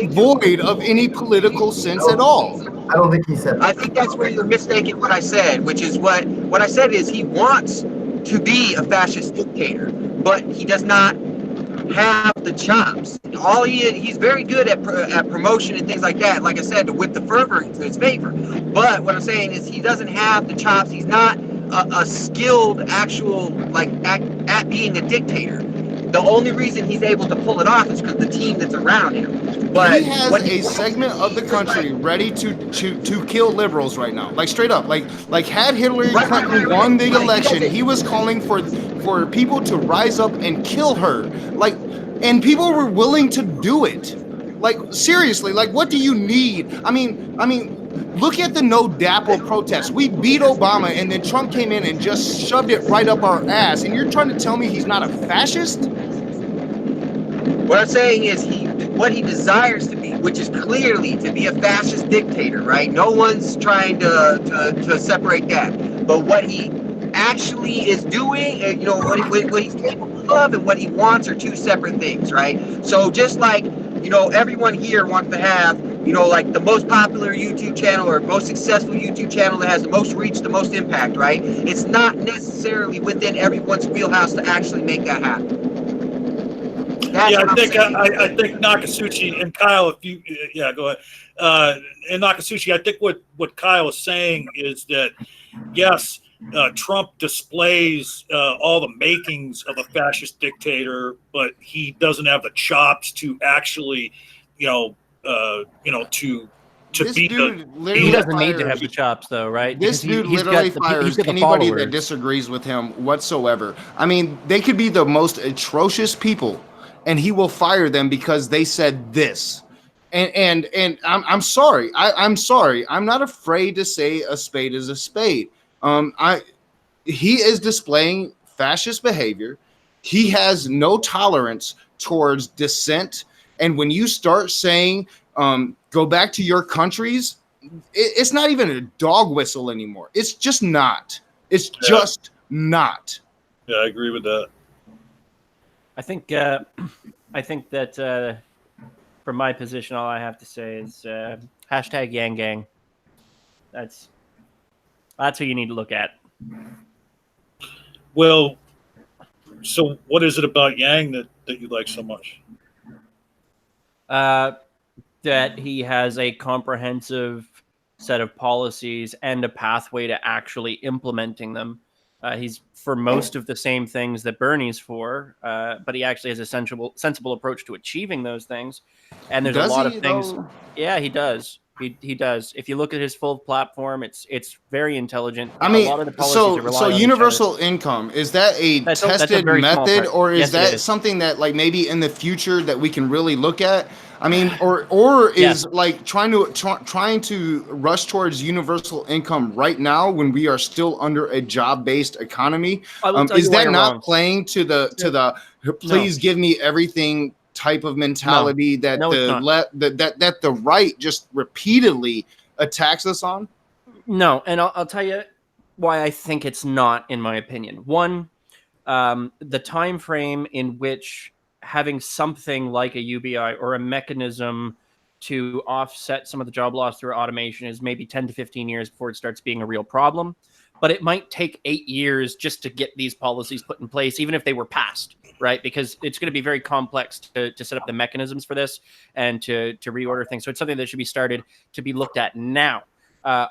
void of any political sense at all. I don't think he said that. I think that's where you're mistaken what I said, which is what I said is he wants to be a fascist dictator, but he does not have the chops. He's very good at promotion and things like that, like I said, to whip the fervor into his favor. But what I'm saying is he doesn't have the chops. He's not a skilled actual at being a dictator. The only reason he's able to pull it off is because the team that's around him. But he has a segment of the country ready to kill liberals right now. Like straight up. Like had Hillary Clinton won the election, he was calling for people to rise up and kill her. Like, and people were willing to do it. Like seriously, like what do you need? I mean, look at the no DAPO protests. We beat Obama and then Trump came in and just shoved it right up our ass. And you're trying to tell me he's not a fascist? What I'm saying is what he desires to be, which is clearly to be a fascist dictator, right? No one's trying to separate that. But what he actually is doing, and what he's capable of and what he wants are two separate things, right? So just like, everyone here wants to have, like the most popular YouTube channel or most successful YouTube channel that has the most reach, the most impact, right? It's not necessarily within everyone's wheelhouse to actually make that happen. I think Nakasuchi and Kyle, go ahead. And Nakasuchi, I think what Kyle is saying is that, yes, Trump displays all the makings of a fascist dictator, but he doesn't have the chops to actually, to He doesn't need to have the chops, though, right? This dude literally fires anybody that disagrees with him whatsoever. I mean, they could be the most atrocious people, and he will fire them because they said this. And I'm sorry. I'm sorry. I'm not afraid to say a spade is a spade. He is displaying fascist behavior. He has no tolerance towards dissent. And when you start saying, go back to your countries, it's not even a dog whistle anymore. It's just not. It's just not. Yeah, I agree with that. I think that from my position, all I have to say is hashtag Yang Gang. That's who you need to look at. Well, so what is it about Yang that you like so much? That he has a comprehensive set of policies and a pathway to actually implementing them. He's for most of the same things that Bernie's for, but he actually has a sensible approach to achieving those things. And there's a lot of things. Yeah, he does. He does. If you look at his full platform, it's very intelligent. I mean, a lot of the policies so universal income, is that a tested method, or is that something that like maybe in the future that we can really look at? I mean, or is like trying to rush towards universal income right now when we are still under a job-based economy? Is that not playing to the please give me everything type of mentality that the right just repeatedly attacks us on? No, and I'll tell you why I think it's not, in my opinion. One, the time frame in which having something like a UBI or a mechanism to offset some of the job loss through automation is maybe 10 to 15 years before it starts being a real problem. But it might take 8 years just to get these policies put in place, even if they were passed. right? Because it's going to be very complex to set up the mechanisms for this and to reorder things. So it's something that should be started to be looked at now.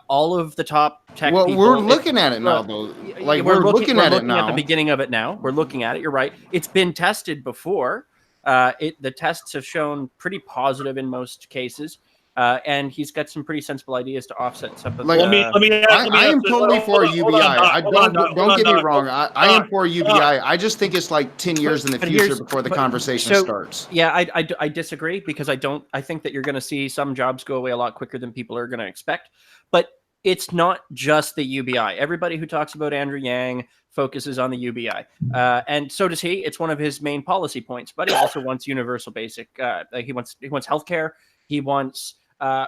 All of the top tech Well, people, we're looking at it now, though. Like we're looking at it now. At the beginning of it now. We're looking at it. You're right. It's been tested before. The tests have shown pretty positive in most cases. And he's got some pretty sensible ideas to offset some of Like, the. I am totally for UBI. Don't get me wrong. I am for UBI. I just think it's like 10 years in the future before the conversation starts. Yeah, I disagree because I think that you're going to see some jobs go away a lot quicker than people are going to expect. But it's not just the UBI. Everybody who talks about Andrew Yang focuses on the UBI, and so does he. It's one of his main policy points. But he also wants universal basic. He wants healthcare. He wants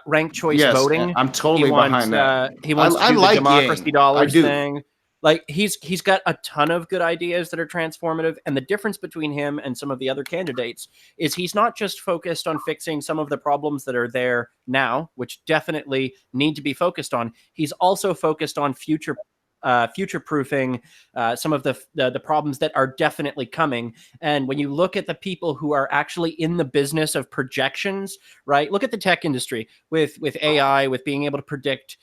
ranked choice voting. I'm totally behind that. He wants to do like the democracy Yang. dollars thing. Like he's got a ton of good ideas that are transformative. And the difference between him and some of the other candidates is he's not just focused on fixing some of the problems that are there now, which definitely need to be focused on. He's also focused on future proofing some of the problems that are definitely coming. And when you look at the people who are actually in the business of projections, right? Look at the tech industry with AI, with being able to predict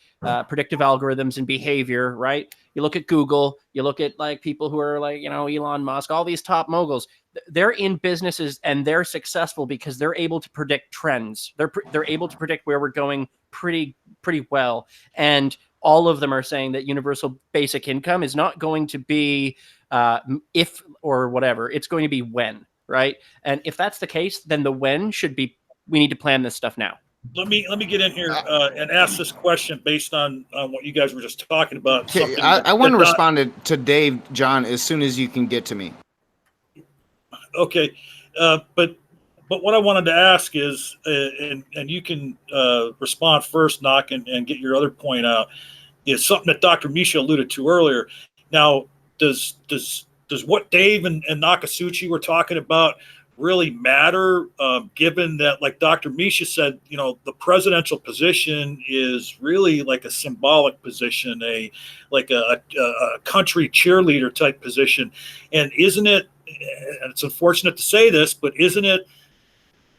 predictive algorithms and behavior, right? You look at Google, you look at like people who are like, Elon Musk, all these top moguls. They're in businesses and they're successful because they're able to predict trends. They're able to predict where we're going pretty well. And all of them are saying that universal basic income is not going to be if or whatever. It's going to be when, right? And if that's the case, then the when should be, we need to plan this stuff now. Let me get in here and ask this question based on what you guys were just talking about. Okay, I want to respond to Dave, John, as soon as you can get to me. Okay, but what I wanted to ask is, and you can respond first, Knock, and get your other point out, is something that Dr. Misha alluded to earlier. Now, does what Dave and Nakasuchi were talking about really matter, given that, like Dr. Misha said, the presidential position is really like a symbolic position, a country cheerleader type position, and isn't it? And it's unfortunate to say this, but isn't it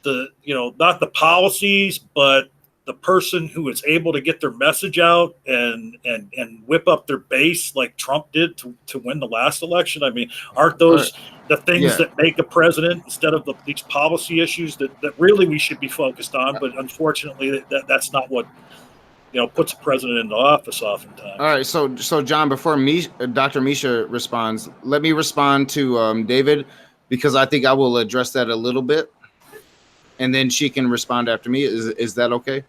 not the policies, but the person who is able to get their message out and whip up their base like Trump did to win the last election? I mean, aren't those the things that make a president instead of these policy issues that really we should be focused on? But unfortunately, that's not what puts a president into office oftentimes. All right, so John, before Dr. Misha responds, let me respond to David, because I think I will address that a little bit, and then she can respond after me. Is that okay?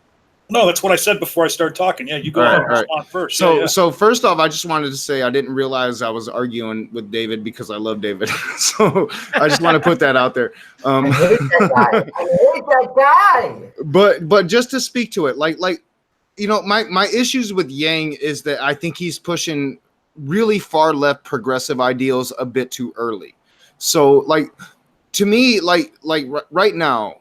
No, that's what I said before I started talking. Yeah, you go ahead and respond first. So first off, I just wanted to say I didn't realize I was arguing with David because I love David. So I just want to put that out there. I hate that guy. But just to speak to it, like my issues with Yang is that I think he's pushing really far left progressive ideals a bit too early. So to me, right now.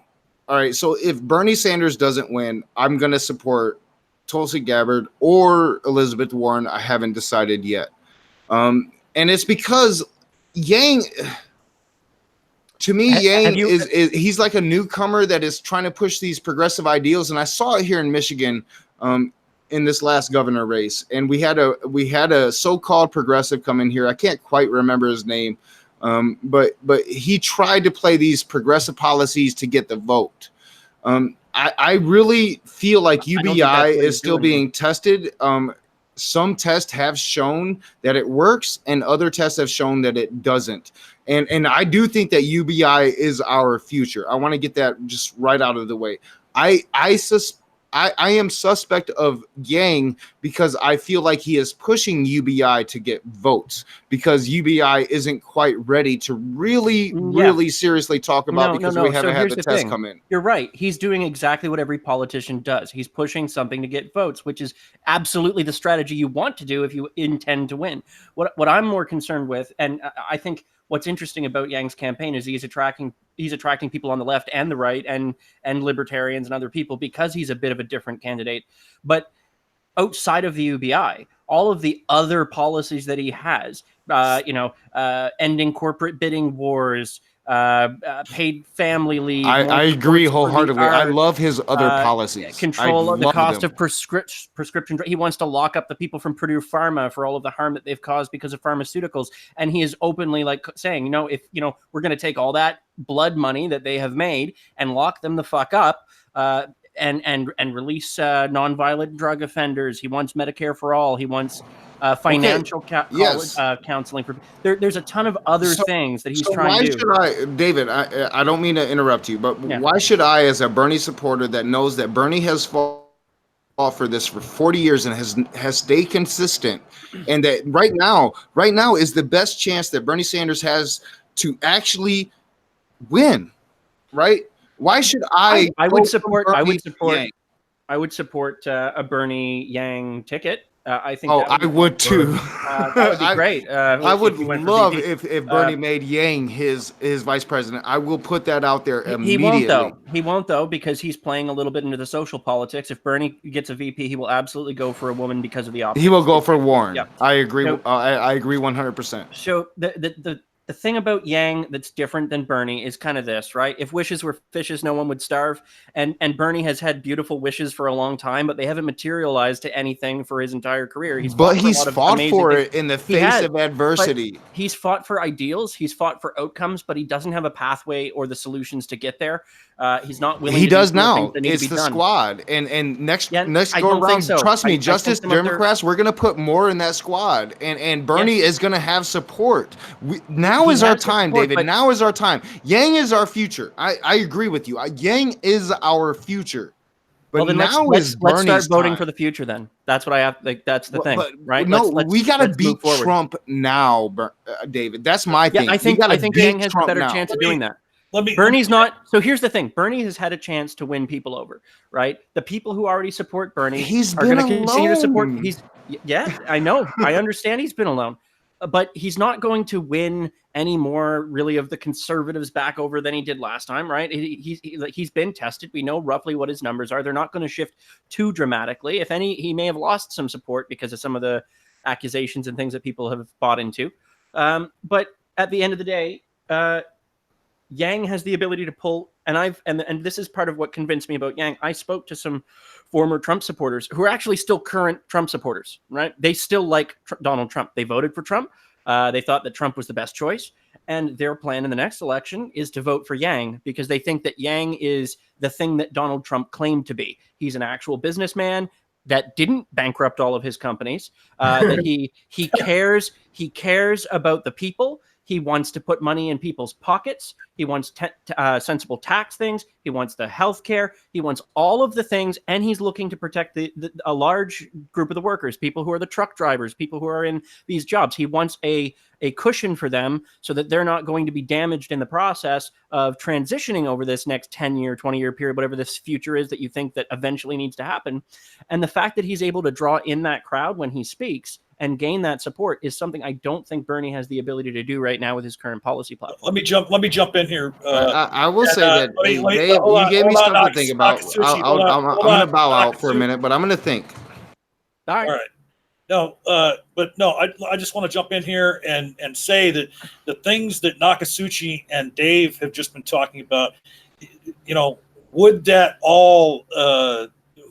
All right, so if Bernie Sanders doesn't win, I'm going to support Tulsi Gabbard or Elizabeth Warren. I haven't decided yet. And it's because Yang, to me, he's like a newcomer that is trying to push these progressive ideals. And I saw it here in Michigan in this last governor race. And we had a so-called progressive come in here. I can't quite remember his name. But he tried to play these progressive policies to get the vote. I really feel like UBI is still being tested. Some tests have shown that it works, and other tests have shown that it doesn't. And I do think that UBI is our future. I want to get that just right out of the way. I am suspect of Yang because I feel like he is pushing UBI to get votes because UBI isn't quite ready to really seriously talk about we haven't had the test come in. You're right. He's doing exactly what every politician does. He's pushing something to get votes, which is absolutely the strategy you want to do if you intend to win. What I'm more concerned with, and I think what's interesting about Yang's campaign is he's attracting people on the left and the right and libertarians and other people because he's a bit of a different candidate. But outside of the UBI, all of the other policies that he has, ending corporate bidding wars, paid family leave. I agree wholeheartedly. I love his other policies. Control of the cost of prescription. He wants to lock up the people from Purdue Pharma for all of the harm that they've caused because of pharmaceuticals. And he is openly like saying, if we're going to take all that blood money that they have made and lock them the fuck up, and release nonviolent drug offenders. He wants Medicare for all. He wants financial counseling for. There's a ton of other things that he's trying to do. Why should I, David? I don't mean to interrupt you, but why should I, as a Bernie supporter that knows that Bernie has fought for this for 40 years and has stayed consistent, and that right now is the best chance that Bernie Sanders has to actually win, right? Why should I would support a Bernie Yang ticket. I think. I would too. That would be great. I would love if Bernie made Yang his vice president. I will put that out there immediately. He won't though because he's playing a little bit into the social politics. If Bernie gets a VP, he will absolutely go for a woman because of the optics. He will go for Warren. Yeah. I agree. So, I agree 100%. So the thing about Yang that's different than Bernie is kind of this, right? If wishes were fishes, no one would starve. And Bernie has had beautiful wishes for a long time, but they haven't materialized to anything for his entire career. He's fought for it in the face of adversity. He's fought for ideals. He's fought for outcomes, but he doesn't have a pathway or the solutions to get there. He's not willing. He does now. It's the squad, and next go around. So. Trust me, Justice Democrats, we're going to put more in that squad, and Bernie is going to have support. Now is our time, David. Now is our time. Yang is our future. I agree with you. Yang is our future. But then now let's start voting for the future. Then that's what I have. Like that's the thing, right? No, we got to beat Trump now, David. That's my thing. I think Yang has a better chance of doing that. Bernie's not. So here's the thing. Bernie has had a chance to win people over, right? The people who already support Bernie are going to continue to support. I know. I understand he's been alone, but he's not going to win any more really of the conservatives back over than he did last time, right? He's been tested. We know roughly what his numbers are. They're not going to shift too dramatically. If any, he may have lost some support because of some of the accusations and things that people have bought into. But at the end of the day, Yang has the ability to pull, and this is part of what convinced me about Yang. I spoke to some former Trump supporters who are actually still current Trump supporters, right? They still like Donald Trump. They voted for Trump. They thought that Trump was the best choice. And their plan in the next election is to vote for Yang because they think that Yang is the thing that Donald Trump claimed to be. He's an actual businessman that didn't bankrupt all of his companies, that he cares about the people. He wants to put money in people's pockets. He wants sensible tax things. He wants the health care. He wants all of the things. And he's looking to protect a large group of the workers, people who are the truck drivers, people who are in these jobs. He wants a cushion for them so that they're not going to be damaged in the process of transitioning over this next 10-year, 20-year period, whatever this future is that you think that eventually needs to happen. And the fact that he's able to draw in that crowd when he speaks and gain that support is something I don't think Bernie has the ability to do right now with his current policy platform. Let me jump in here. I will say that Dave, you gave me something to think about. I'm going to bow out for a minute, but I'm going to think. All right. No, I just want to jump in here and say that the things that Nakasuchi and Dave have just been talking about, would that all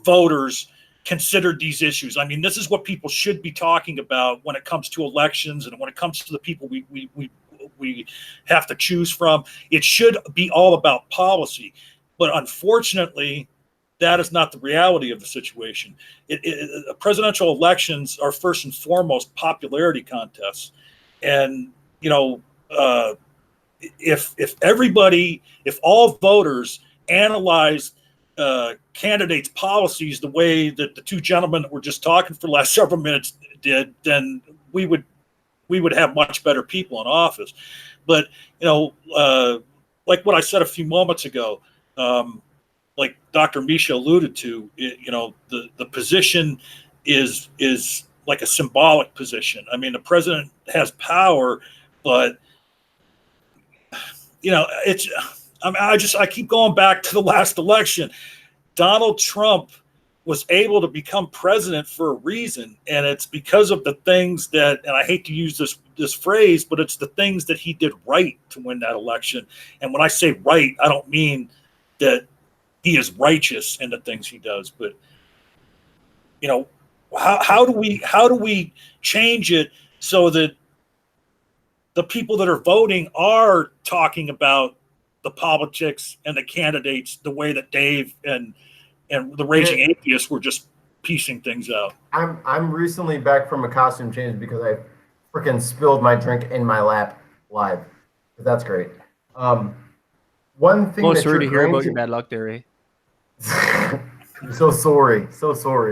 voters considered these issues? I mean, this is what people should be talking about when it comes to elections and when it comes to the people we have to choose from. It should be all about policy, but unfortunately, that is not the reality of the situation. Presidential elections are first and foremost popularity contests, and if all voters analyze candidates' policies the way that the two gentlemen that were just talking for the last several minutes did, then we would have much better people in office. But like what I said a few moments ago, like Dr. Misha alluded to, the position is like a symbolic position. I mean, the president has power, but I keep going back to the last election. Donald Trump was able to become president for a reason, and it's because of the things that, and I hate to use this phrase, but it's the things that he did right to win that election. And when I say right, I don't mean that he is righteous in the things he does, but how do we change it so that the people that are voting are talking about the politics and the candidates the way that Dave and the Raging Atheists were just piecing things out? I'm recently back from a costume change because I freaking spilled my drink in my lap live. That's great. One thing that sorry you're to hear about your bad luck, Derry. I'm so sorry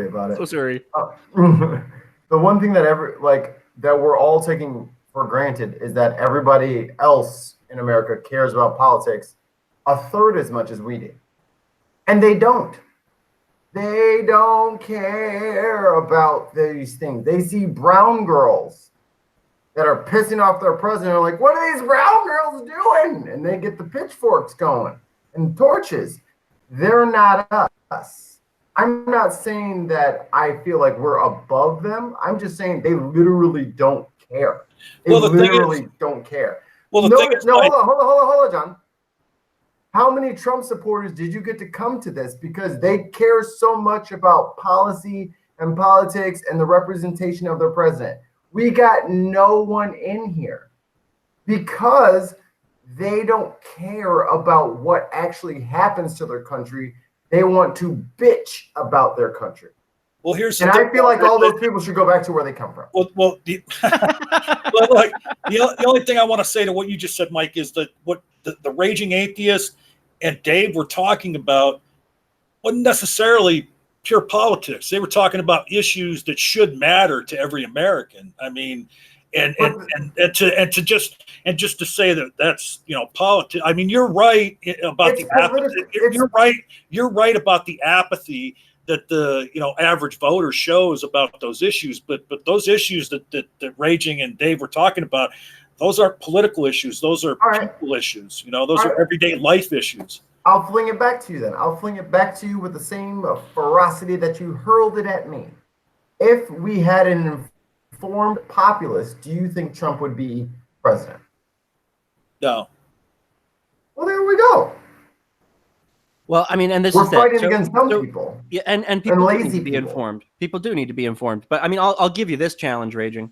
about it. So sorry. The one thing that that we're all taking for granted is that everybody else in America cares about politics a third as much as we do, and they don't. They don't care about these things. They see brown girls that are pissing off their president. They're like, what are these brown girls doing? And they get the pitchforks going and torches. They're not us. I'm not saying that I feel like we're above them. I'm just saying they literally don't care. They literally don't care. Hold on, John. How many Trump supporters did you get to come to this because they care so much about policy and politics and the representation of their president? We got no one in here because they don't care about what actually happens to their country. They want to bitch about their country. Well, I feel like all those people should go back to where they come from. The only thing I want to say to what you just said, Mike, is that what the Raging Atheist and Dave were talking about wasn't necessarily pure politics. They were talking about issues that should matter to every American. I mean, and just to say that that's politics. I mean, you're right about the apathy. You're right about the apathy that the average voter shows about those issues. But those issues that Raging and Dave were talking about, those aren't political issues. Those are people issues. Those are everyday life issues. I'll fling it back to you then. I'll fling it back to you with the same ferocity that you hurled it at me. If we had an informed populace, do you think Trump would be president? No. Well, there we go. Well, I mean, and we're fighting against some people. Yeah, and people need to be informed. People do need to be informed. But I mean, I'll give you this challenge, Raging.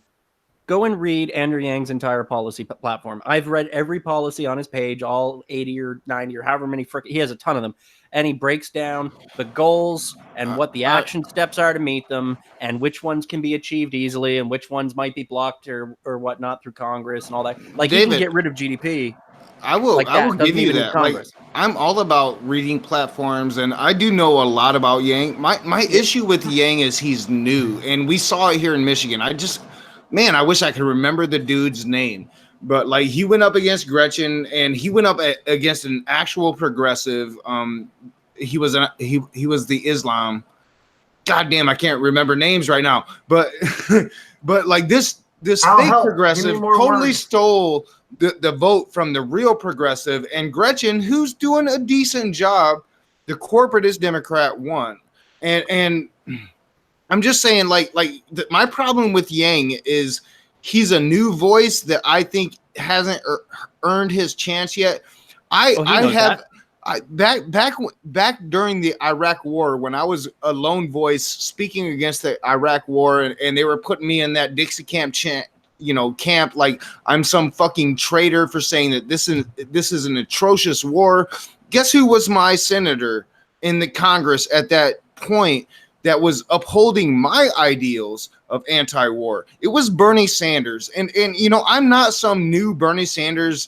Go and read Andrew Yang's entire policy platform. I've read every policy on his page, all 80 or 90 or however many he has a ton of them. And he breaks down the goals and what the action steps are to meet them and which ones can be achieved easily and which ones might be blocked or whatnot through Congress and all that. Like, David, you can get rid of GDP. I will give you that. Like, I'm all about reading platforms, and I do know a lot about Yang. My issue with Yang is he's new, and we saw it here in Michigan. I wish I could remember the dude's name, but like he went up against Gretchen, and he went up against an actual progressive. He was the Islam. God damn, I can't remember names right now, but like this fake progressive totally stole the vote from the real progressive, and Gretchen, who's doing a decent job, the corporatist Democrat won. And I'm just saying, my problem with Yang is he's a new voice that I think hasn't earned his chance yet. Back during the Iraq War, when I was a lone voice speaking against the Iraq War, and they were putting me in that Dixie camp camp, like I'm some fucking traitor for saying that this is an atrocious war. Guess who was my senator in the Congress at that point that was upholding my ideals of anti-war? It was Bernie Sanders. And I'm not some new Bernie Sanders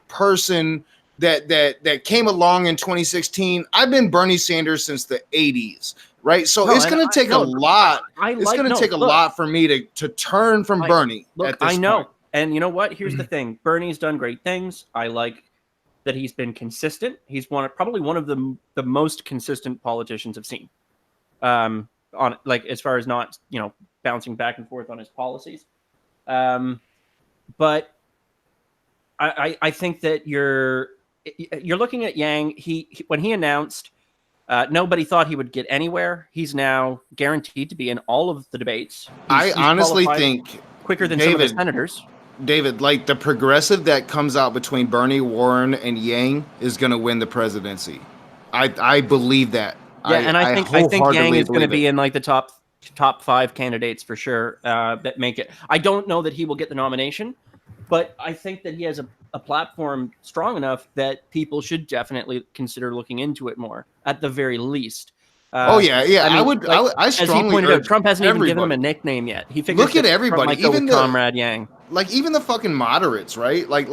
person that came along in 2016. I've been Bernie Sanders since the 80s. Right. So it's going to take a lot. It's going to take a lot for me to turn from Bernie. Look, I know. Point. And you know what? Here's the thing. Bernie's done great things. I like that he's been consistent. He's probably one of the most consistent politicians I've seen. On like as far as not bouncing back and forth on his policies. But I think that you're looking at Yang. He when he announced Nobody thought he would get anywhere. He's now guaranteed to be in all of the debates. I honestly think quicker than some of the senators. David, like the progressive that comes out between Bernie, Warren, and Yang is going to win the presidency. I believe that. Yeah, and I think Yang is going to be in like the top 5 candidates for sure that make it. I don't know that he will get the nomination, but I think that he has a platform strong enough that people should definitely consider looking into it more, at the very least. I mean, I strongly, as he pointed out, Trump hasn't even given him a nickname yet. He figures look at everybody, even the Comrade Yang, like even the fucking moderates, right? Like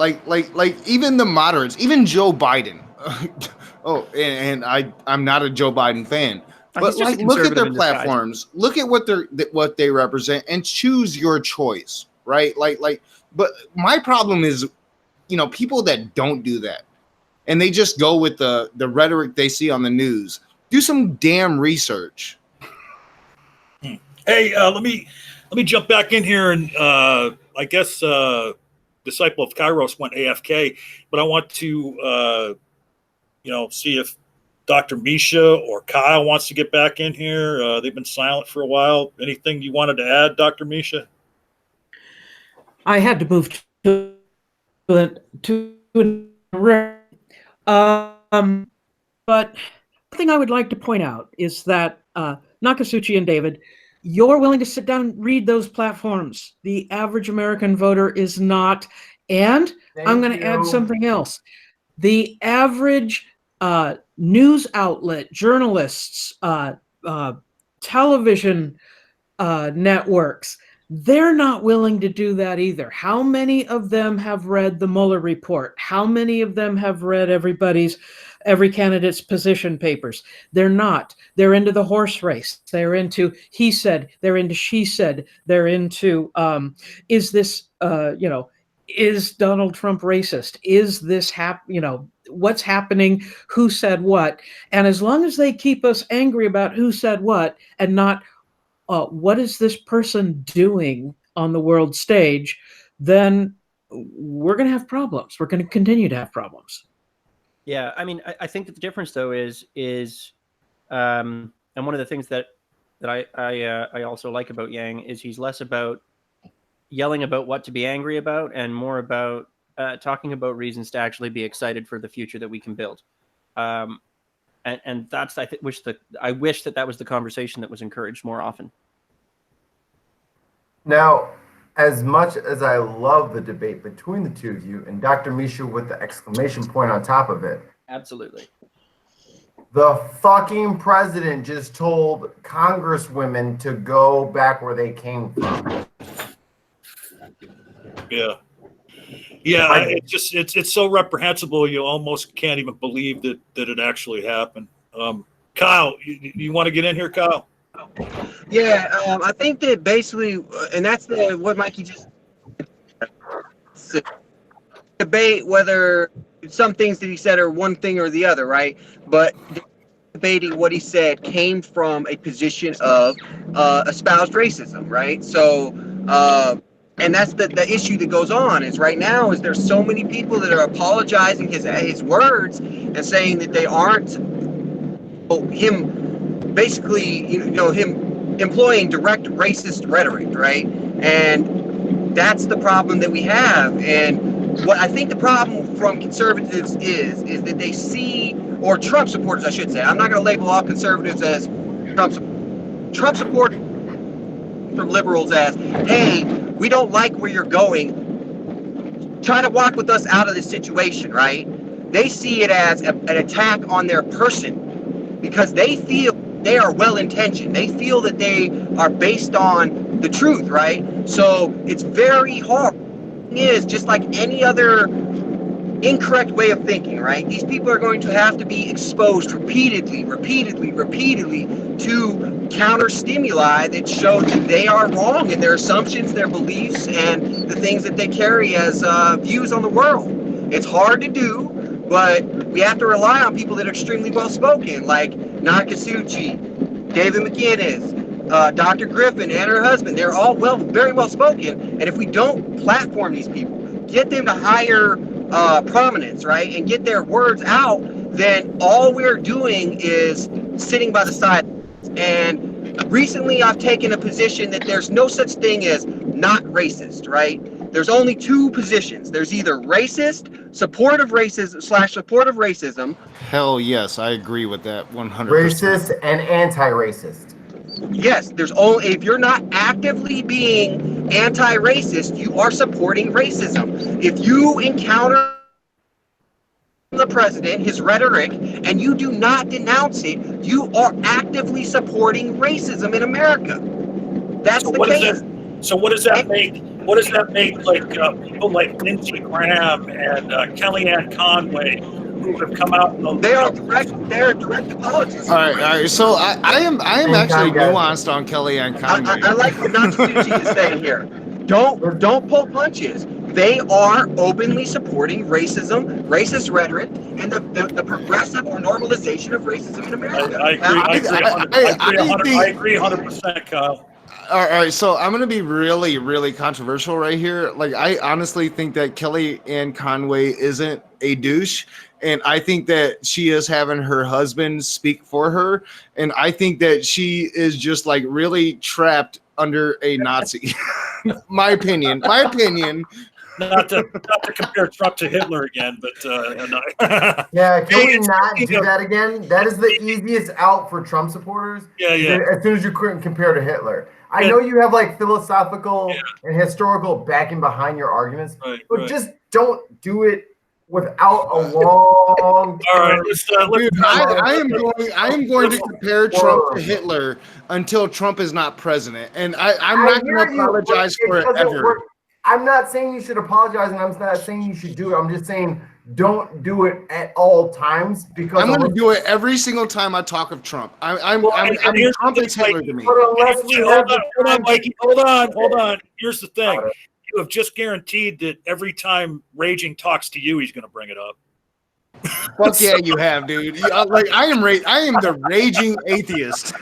even the moderates, even Joe Biden. and I'm not a Joe Biden fan, but like look at their platforms, look at what they represent, and choose your choice, right? But my problem is, people that don't do that, and they just go with the rhetoric they see on the news. Do some damn research. Hey, let me jump back in here, and I guess Disciple of Kairos went AFK, but I want to see if Dr. Misha or Kyle wants to get back in here. They've been silent for a while. Anything you wanted to add, Dr. Misha? I had to move to but the thing I would like to point out is that Nakasuchi and David, you're willing to sit down and read those platforms. The average American voter is not. And I'm going to add something else. The average news outlet, journalists, television networks, they're not willing to do that either. How many of them have read the Mueller report? How many of them have read every candidate's position papers? They're not. They're into the horse race. They're into he said. They're into she said. They're into is this is Donald Trump racist? Is this what's happening? Who said what? And as long as they keep us angry about who said what and not what is this person doing on the world stage, then we're going to have problems. We're going to continue to have problems. Yeah, I mean, I think that the difference though is and one of the things that I also like about Yang is he's less about yelling about what to be angry about and more about talking about reasons to actually be excited for the future that we can build. And that's I wish that was the conversation that was encouraged more often. Now, as much as I love the debate between the two of you and Dr. Misha with the exclamation point on top of it. Absolutely. The fucking president just told congresswomen to go back where they came from. Yeah. It's so reprehensible. You almost can't even believe that it actually happened. Kyle, you want to get in here, Kyle? Yeah, I think that basically, and that's what Mikey just debate whether some things that he said are one thing or the other, right? But debating what he said came from a position of espoused racism, right? So, and that's the issue that goes on is right now is there's so many people that are apologizing his words and saying that they aren't him basically him employing direct racist rhetoric, right? And that's the problem that we have. And what I think the problem from conservatives is that they see, or Trump supporters I should say, I'm not going to label all conservatives as Trump supporters from liberals as, hey, we don't like where you're going, try to walk with us out of this situation, right? They see it as an attack on their person because they feel they are well-intentioned. They feel that they are based on the truth, right? So it's very hard. It is just like any other incorrect way of thinking, right? These people are going to have to be exposed repeatedly to counter stimuli that show that they are wrong in their assumptions, their beliefs, and the things that they carry as views on the world. It's hard to do, but we have to rely on people that are extremely well-spoken, like Nakasuchi, David Mcinnis, Dr. Griffin and her husband. They're all very well-spoken, and if we don't platform these people, get them to higher prominence, right, and get their words out, then all we're doing is sitting by the side. And recently I've taken a position that there's no such thing as not racist, right? There's only two positions. There's either racist, supportive racism / supportive racism. Hell yes, I agree with that 100%. Racist and anti-racist. Yes, there's only, if you're not actively being anti-racist, you are supporting racism. If you encounter the president, his rhetoric, and you do not denounce it, you are actively supporting racism in America. That's So the what case. So what does that make? What does that make like people like Lindsey Graham and Kellyanne Conway, who have come out? And, They're direct apologists. All right. So I am actually nuanced on Kellyanne Conway. I like what Dr. Misha is saying here. Don't pull punches. They are openly supporting racism, racist rhetoric, and the progressive or normalization of racism in America. I agree 100%, Kyle. All right, so I'm gonna be really, really controversial right here. Like, I honestly think that Kellyanne Conway isn't a douche, and I think that she is having her husband speak for her, and I think that she is just like really trapped under a Nazi. My opinion. Not to compare Trump to Hitler again, but yeah, can we not do that again? That is the easiest out for Trump supporters. Yeah. As soon as you couldn't compare to Hitler. I know you have like philosophical and historical backing behind your arguments, but just don't do it without a long. All right, dude, I am going to compare Trump to Hitler until Trump is not president, and I'm not going to apologize for it ever. I'm not saying you should apologize, and I'm not saying you should do it. I'm just saying don't do it at all times, because I'm going to do it every single time I talk of Trump. Trump is Hitler to me. Hold on, Mikey. Hold on. Here's the thing: you have just guaranteed that every time Raging talks to you, he's going to bring it up. Fuck yeah, you have, dude. Like I am the raging atheist.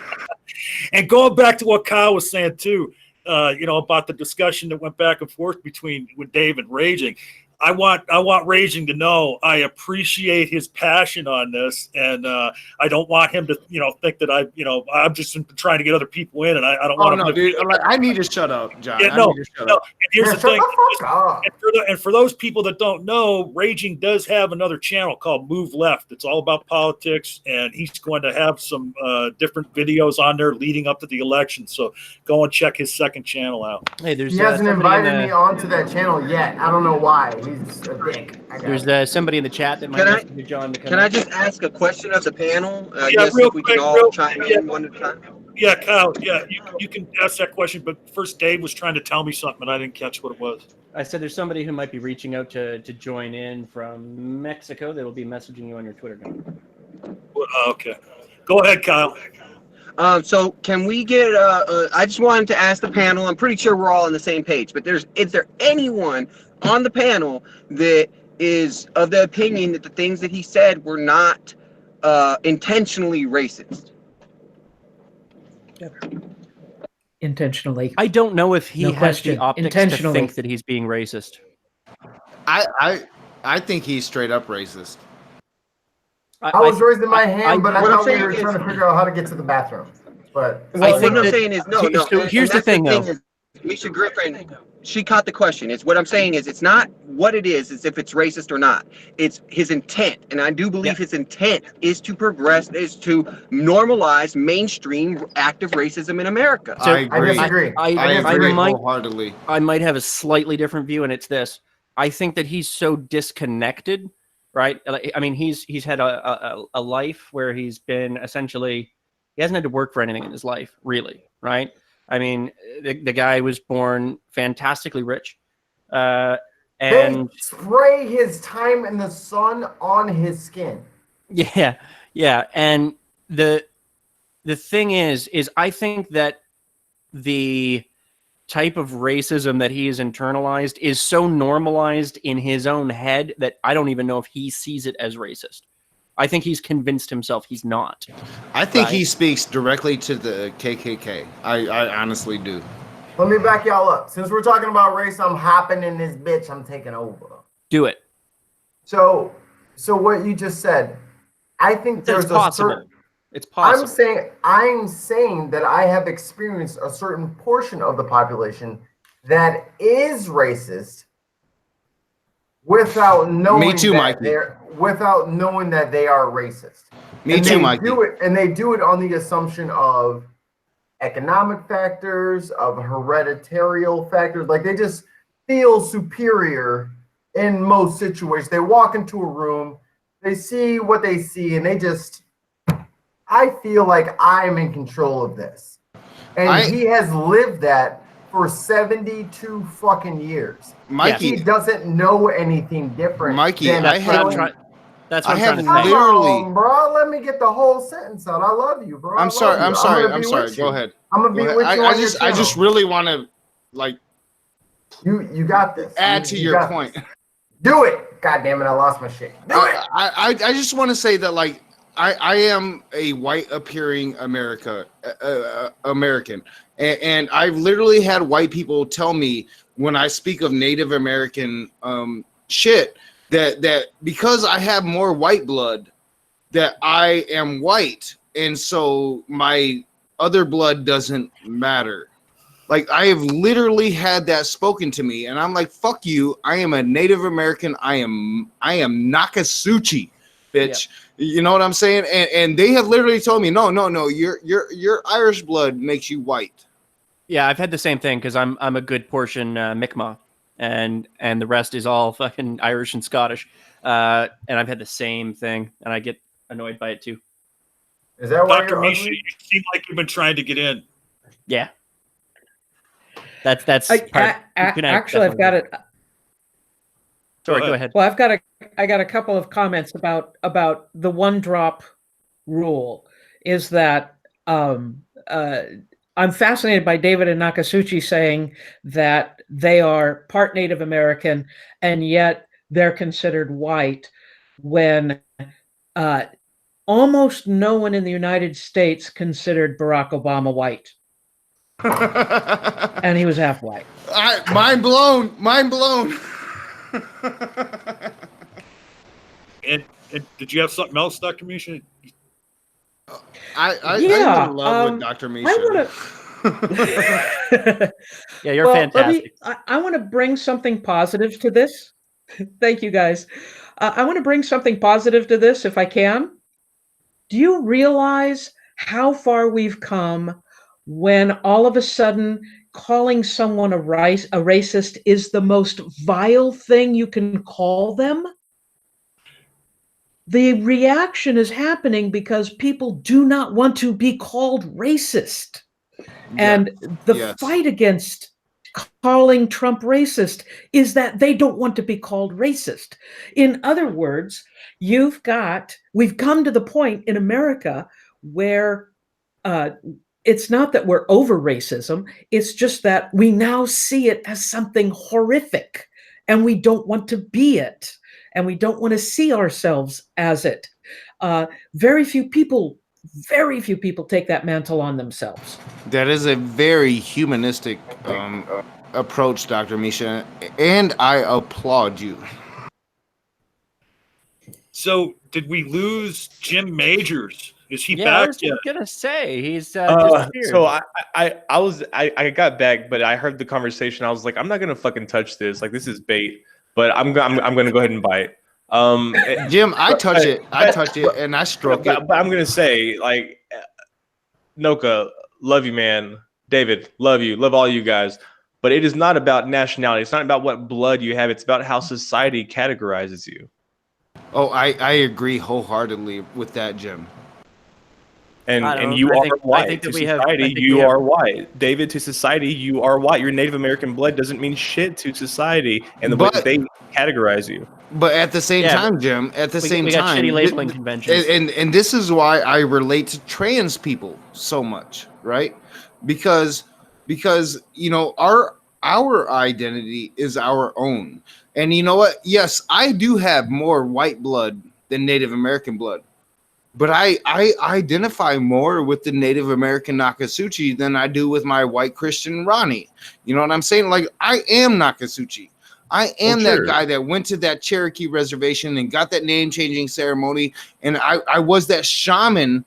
And going back to what Kyle was saying too. About the discussion that went back and forth with Dave and Raging. I want Raging to know I appreciate his passion on this, and I don't want him to think that I'm just trying to get other people in, and I don't want him to. Dude, I need to shut up, John. Yeah, no. And here's the thing. And for those people that don't know, Raging does have another channel called Move Left. It's all about politics, and he's going to have some different videos on there leading up to the election. So go and check his second channel out. Hey, he hasn't invited me onto that channel yet. I don't know why. He's a dick. There's somebody in the chat that might message you, John. Can I just ask a question of the panel? Real we quick, can all chime in one at a time. Yeah, Kyle. Yeah, you can ask that question, but first Dave was trying to tell me something, and I didn't catch what it was. I said there's somebody who might be reaching out to join in from Mexico. They will be messaging you on your Twitter account. Okay. Go ahead, Kyle. So can we get I just wanted to ask the panel, I'm pretty sure we're all on the same page, but is there anyone on the panel that is of the opinion that the things that he said were not intentionally racist? Intentionally. I don't know if he has the optics to think that he's being racist. I think he's straight up racist. I was raising my hand, but I thought we were trying to figure out how to get to the bathroom. But I think what I'm saying is no. So here's the thing, though. Misha Griffith, she caught the question. It's what I'm saying is it's not what it is if it's racist or not. It's his intent, and I do believe his intent is to normalize mainstream active racism in America. So, I disagree. I agree wholeheartedly. I might have a slightly different view, and it's this. I think that he's so disconnected, right? I mean, he's had a life where he's been essentially, he hasn't had to work for anything in his life, really, right? I mean, the guy was born fantastically rich, and they spray his time in the sun on his skin. Yeah. And the thing is I think that the type of racism that he has internalized is so normalized in his own head that I don't even know if he sees it as racist. I think he's convinced himself he's not. I think he speaks directly to the KKK. I honestly do. Let me back y'all up. Since we're talking about race, I'm hopping in this bitch. I'm taking over. Do it. So what you just said, I think there's a certain It's possible. I'm saying that I have experienced a certain portion of the population that is racist without knowing that they are racist. Me too, Mikey. They do it on the assumption of economic factors, of hereditary factors. Like they just feel superior in most situations. They walk into a room, they see what they see, and I feel like I'm in control of this. And he has lived that for 72 fucking years. Mikey, he doesn't know anything different. Mikey, that's what I'm trying to say. Come on, bro. Let me get the whole sentence out. I love you, bro. I'm sorry. Go ahead. I'm gonna be with you. I just really want to like. You got this. Add to your point. Do it. God damn it! I lost my shit. Do it. I just want to say that like I am a white appearing American, and I've literally had white people tell me when I speak of Native American shit that because I have more white blood that I am white, and so my other blood doesn't matter. Like I have literally had that spoken to me, and I'm like, "Fuck you! I am a Native American. I am Nakasuchi, bitch." Yep. You know what I'm saying? And they have literally told me, "No, your Irish blood makes you white." Yeah, I've had the same thing because I'm a good portion Mi'kmaq, and the rest is all fucking Irish and Scottish. And I've had the same thing, and I get annoyed by it too. Is that why Dr. Misha, you seem like you've been trying to get in. Yeah. That's actually I've got it. Sorry, go ahead. Well, I got a couple of comments about the one drop rule. Is that I'm fascinated by David and Nakasuchi saying that they are part Native American and yet they're considered white when almost no one in the United States considered Barack Obama white. And he was half white. Mind blown. And did you have something else, Dr. Misha? I'm in love with Dr. Misha. Yeah, you're fantastic. I want to bring something positive to this. Thank you, guys. I want to bring something positive to this, if I can. Do you realize how far we've come when all of a sudden calling someone a racist is the most vile thing you can call them? The reaction is happening because people do not want to be called racist. And the fight against calling Trump racist is that they don't want to be called racist. In other words, we've come to the point in America where it's not that we're over racism, it's just that we now see it as something horrific and we don't want to be it and we don't want to see ourselves as it. Very few people take that mantle on themselves. That is a very humanistic approach, Dr. Misha, and I applaud you. So, did we lose Jim Majors? Is he back? I was gonna say he's disappeared. So I got back, but I heard the conversation. I was like, I'm not gonna fucking touch this. Like this is bait. But I'm gonna go ahead and bite. Jim, I touched it, and I struck it. But I'm gonna say, like, Noka, love you, man. David, love you, love all you guys. But it is not about nationality. It's not about what blood you have. It's about how society categorizes you. Oh, I agree wholeheartedly with that, Jim. And you are white. To society, you are white. David, to society, you are white. Your Native American blood doesn't mean shit to society and the way that they categorize you. But at the same time, Jim, we got shitty labeling conventions. And this is why I relate to trans people so much, right? Because you know, our identity is our own. And you know what? Yes, I do have more white blood than Native American blood. But I identify more with the Native American Nakasuchi than I do with my white Christian Ronnie. You know what I'm saying? Like, I am Nakasuchi. I am that guy that went to that Cherokee reservation and got that name-changing ceremony. And I was that shaman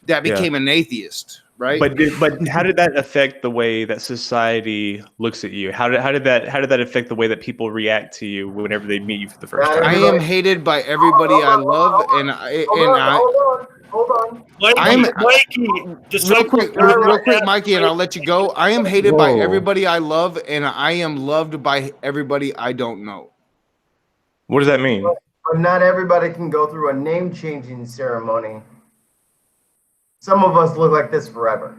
that became an atheist, right? But how did that affect the way that society looks at you? How did that affect the way that people react to you whenever they meet you for the first time? I am hated by everybody I love, Hold on. Mikey, real quick, Mikey, and I'll let you go. I am hated by everybody I love, and I am loved by everybody I don't know. What does that mean? But not everybody can go through a name changing ceremony. Some of us look like this forever.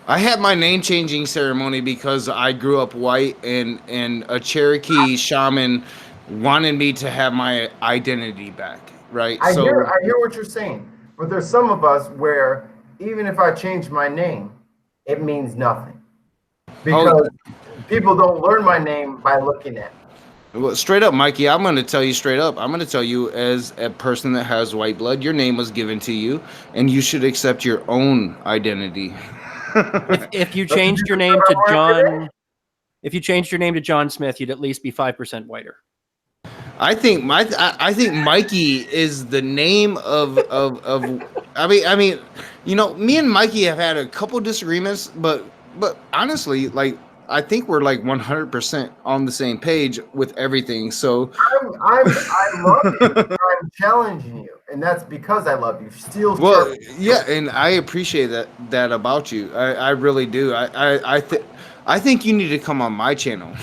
I had my name changing ceremony because I grew up white, and a Cherokee shaman wanted me to have my identity back. Right. I hear what you're saying, but there's some of us where even if I change my name, it means nothing because people don't learn my name by looking at me. Well, straight up, Mikey, I'm going to tell you straight up. I'm going to tell you, as a person that has white blood, your name was given to you, and you should accept your own identity. If you changed your name to John Smith, you'd at least be 5% whiter. I think Mikey is the name of I mean, you know, me and Mikey have had a couple disagreements, but honestly, like, I think we're like 100% on the same page with everything. So I love you. I'm challenging you, and that's because I love you. Yeah, and I appreciate that about you. I really do. I think you need to come on my channel.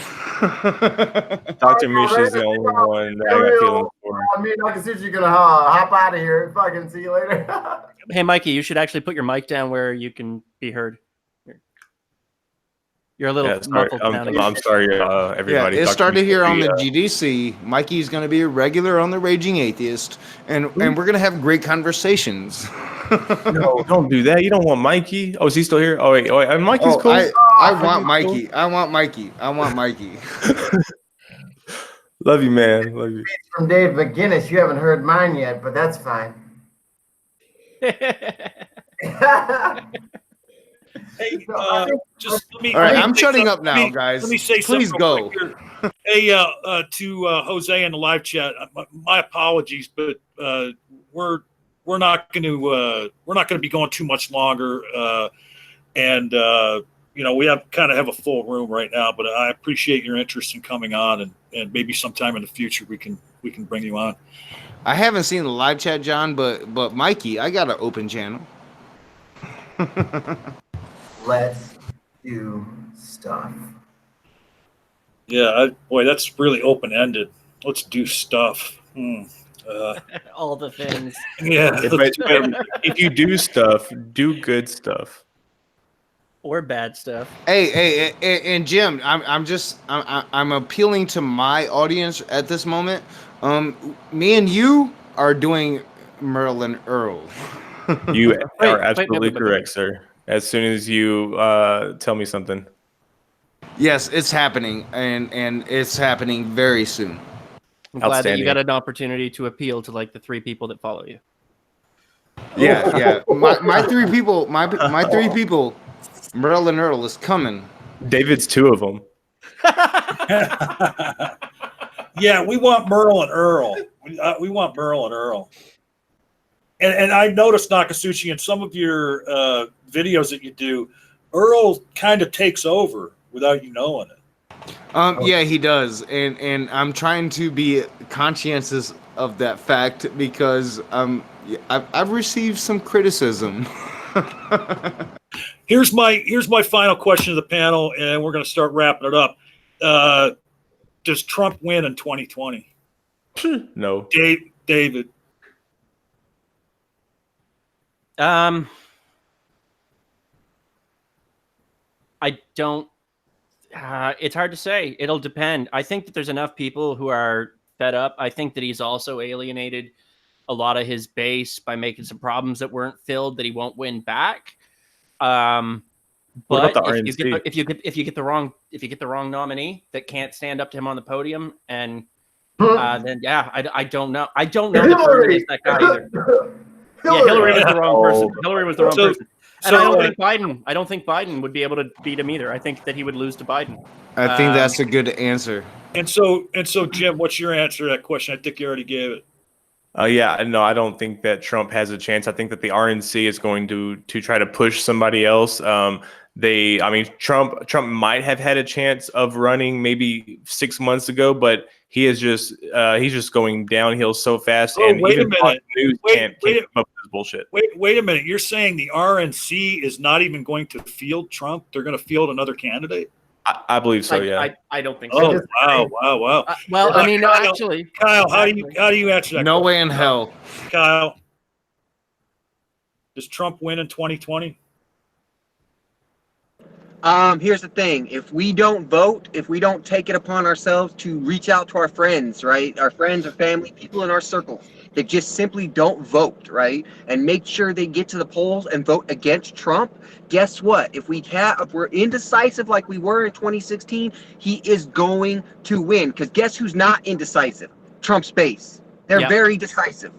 Dr. Misha is the only one that I got feelings for. I mean, I can see you're gonna hop out of here. Fucking see you later. Hey, Mikey, you should actually put your mic down where you can be heard. You're a little muffled. I'm sorry, everybody. Yeah, it started here on the GDC. Mikey's going to be a regular on the Raging Atheist, and we're going to have great conversations. No, don't do that. You don't want Mikey. Oh, is he still here? Oh, wait. And Mikey's cool. I want Mikey. Cool? I want Mikey. Love you, man. Love you. From Dave Mcinnis. You haven't heard mine yet, but that's fine. Hey, just let me. All right, I'm shutting up now, guys. Let me say something. Please go. Hey, to Jose in the live chat, my apologies, but we're not going to be going too much longer, and you know, we have a full room right now. But I appreciate your interest in coming on, and maybe sometime in the future we can bring you on. I haven't seen the live chat, John, but Mikey, I got an open channel. Let's do stuff. Yeah, boy, that's really open-ended. Let's do stuff. All the things. Yeah. If you do stuff, do good stuff. Or bad stuff. Hey, and Jim, I'm appealing to my audience at this moment. Me and you are doing Merlin Earl. You are absolutely correct, sir. As soon as you tell me something. Yes, it's happening, and it's happening very soon. I'm glad that you got an opportunity to appeal to like the 3 people that follow you. Yeah. My 3 people, my 3 people, Merlin Earl is coming. David's 2 of them. Yeah, we want Merle and Earl. We want Merle and Earl. And I noticed, Nakasuchi, in some of your videos that you do, Earl kind of takes over without you knowing it. Yeah, he does, and I'm trying to be conscientious of that fact because I've received some criticism. Here's my final question to the panel, and we're going to start wrapping it up. Does Trump win in 2020? No. David. I don't. It's hard to say. It'll depend. I think that there's enough people who are fed up. I think that he's also alienated a lot of his base by making some problems that weren't filled that he won't win back. But if you get the wrong nominee that can't stand up to him on the podium, and then I don't know. I don't know if that guy either. Yeah, Hillary was the wrong person. Hillary was the wrong person. And I don't think Biden would be able to beat him either. I think that he would lose to Biden. I think that's a good answer. And so, Jim, what's your answer to that question? I think you already gave it. Yeah, no, I don't think that Trump has a chance. I think that the RNC is going to try to push somebody else. I mean, Trump might have had a chance of running maybe 6 months ago, but he's just going downhill so fast. Oh, and wait even a minute. Fox News can't Wait. keep up with this bullshit. Wait a minute. You're saying the RNC is not even going to field Trump? They're going to field another candidate? I believe so. Yeah. I don't think so. Oh, wow. Well, I mean, no, Kyle, actually, Kyle, how do you answer that? No question? way in hell. Kyle, does Trump win in 2020? Here's the thing. If we don't vote, if we don't take it upon ourselves to reach out to our friends, right? Our friends or family, people in our circle that just simply don't vote, right? And make sure they get to the polls and vote against Trump. Guess what? If we're indecisive like we were in 2016, he is going to win. Because guess who's not indecisive? Trump's base. They're very decisive.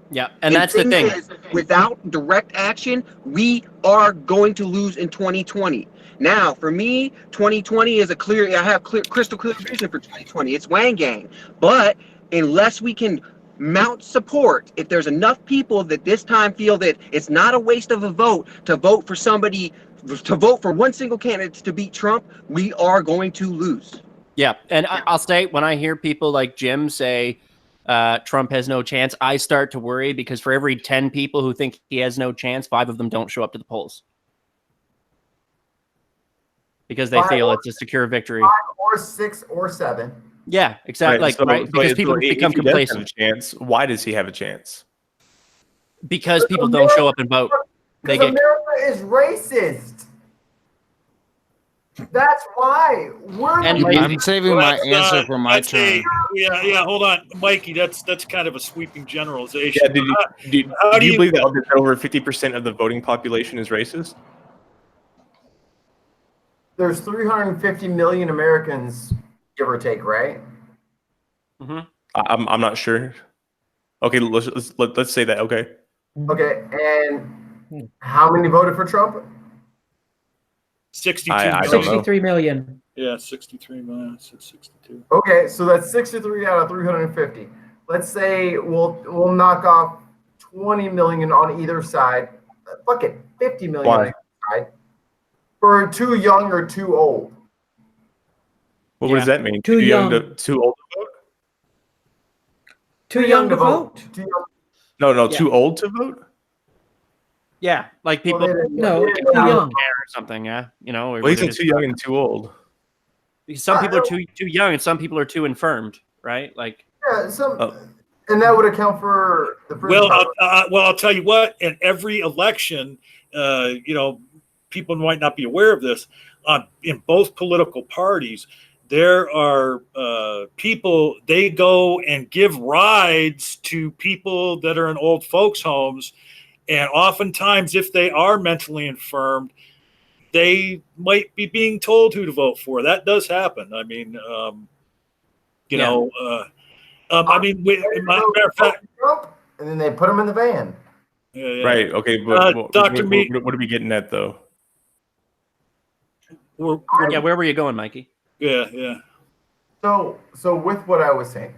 Yeah, and that's the thing. Without direct action, we are going to lose in 2020. Now, for me, 2020 is I have crystal clear vision for 2020. It's Wang Gang. But unless we can mount support, if there's enough people that this time feel that it's not a waste of a vote to vote for somebody, to vote for one single candidate to beat Trump, we are going to lose. Yeah, and I'll say, when I hear people like Jim say Trump has no chance, I start to worry, because for every 10 people who think he has no chance, 5 of them don't show up to the polls. Because they feel it's a secure victory. 5 or 6 or 7. Yeah, exactly. Because people become complacent. Why does he have a chance? Because people don't show up and vote. Because America is racist. That's why. I'm saving my answer for my turn. Yeah, hold on, Mikey. That's kind of a sweeping generalization. Yeah, do you believe that over 50% of the voting population is racist? There's 350 million Americans, give or take, right? Mm-hmm. I'm not sure. Okay, let's say that. Okay. Okay, and how many voted for Trump? 62. I don't know. 63 million. Yeah, 63 million. I said 62. Okay, so that's 63 out of 350. Let's say we'll knock off 20 million on either side. Fuck it, 50 million on either side. For too young or too old. What does that mean? Too young. Too old to vote? Too young to vote. No, too old to vote? Yeah, like people too or young. something, yeah. Or Well, he said too young and too old. Because some people are too young and some people are too infirmed, right? Like, and that would account for the I'll tell you what, in every election, people might not be aware of this, in both political parties, there are people, they go and give rides to people that are in old folks' homes. And oftentimes, if they are mentally infirmed, they might be being told who to vote for. That does happen. I mean, matter of fact, and then they put them in the van. Yeah. Right. Okay. But Dr. what are we getting at, though? where were you going, Mikey? Yeah. So with what I was saying,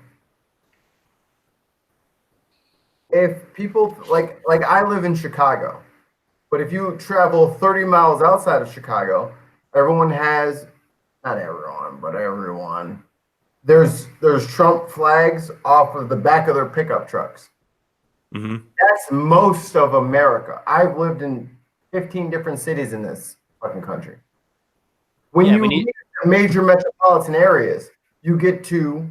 if people like I live in Chicago, but if you travel 30 miles outside of Chicago, everyone, there's Trump flags off of the back of their pickup trucks. Mm-hmm. That's most of America. I've lived in 15 different cities in this fucking country. When you get to major metropolitan areas, you get to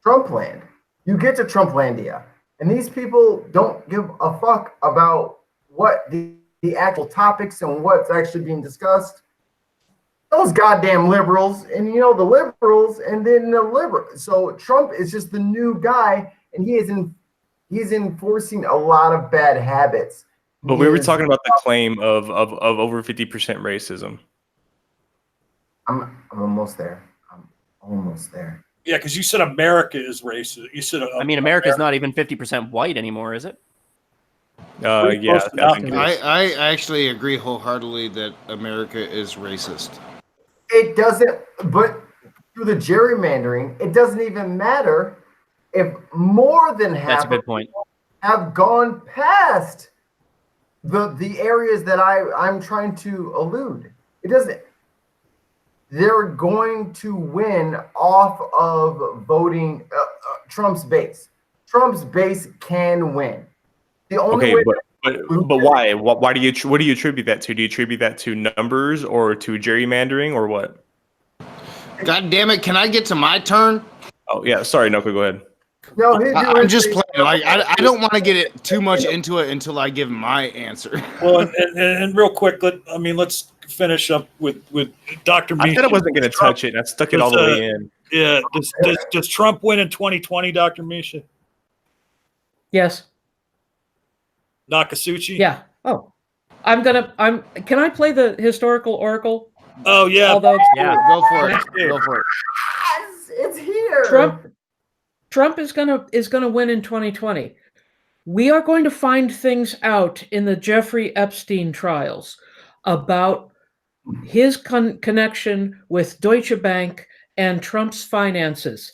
Trumpland. You get to Trumplandia. And these people don't give a fuck about what the actual topics and what's actually being discussed. Those goddamn liberals, and the liberals, and then the liberals. So Trump is just the new guy, and he's enforcing a lot of bad habits. But we were talking about the claim of over 50% racism. I'm almost there. Yeah, because you said America is racist. You said America's not even 50% white anymore, is it? Yeah. I actually agree wholeheartedly that America is racist. It doesn't, but through the gerrymandering, it doesn't even matter if more than half. That's a good point. have gone past the areas that I'm trying to allude. It doesn't. They're going to win off of voting Trump's base. Trump's base can win. The only way. But why? Why do you? What do you attribute that to? Do you attribute that to numbers or to gerrymandering or what? God damn it! Can I get to my turn? Oh yeah, sorry, Noko, go ahead. No, I'm just playing. Like I don't want to get it too much into it until I give my answer. Well, and real quick, let's finish up with Dr. Misha. I said I wasn't going to touch it, and I stuck it all the way in. Yeah, does Trump win in 2020, Dr. Misha? Yes. Nakasuchi? Yeah. Oh, can I play the historical oracle? Oh yeah. Although, Yeah. Go for it. Go for it. It's here. Trump is gonna win in 2020. We are going to find things out in the Jeffrey Epstein trials about his connection with Deutsche Bank and Trump's finances.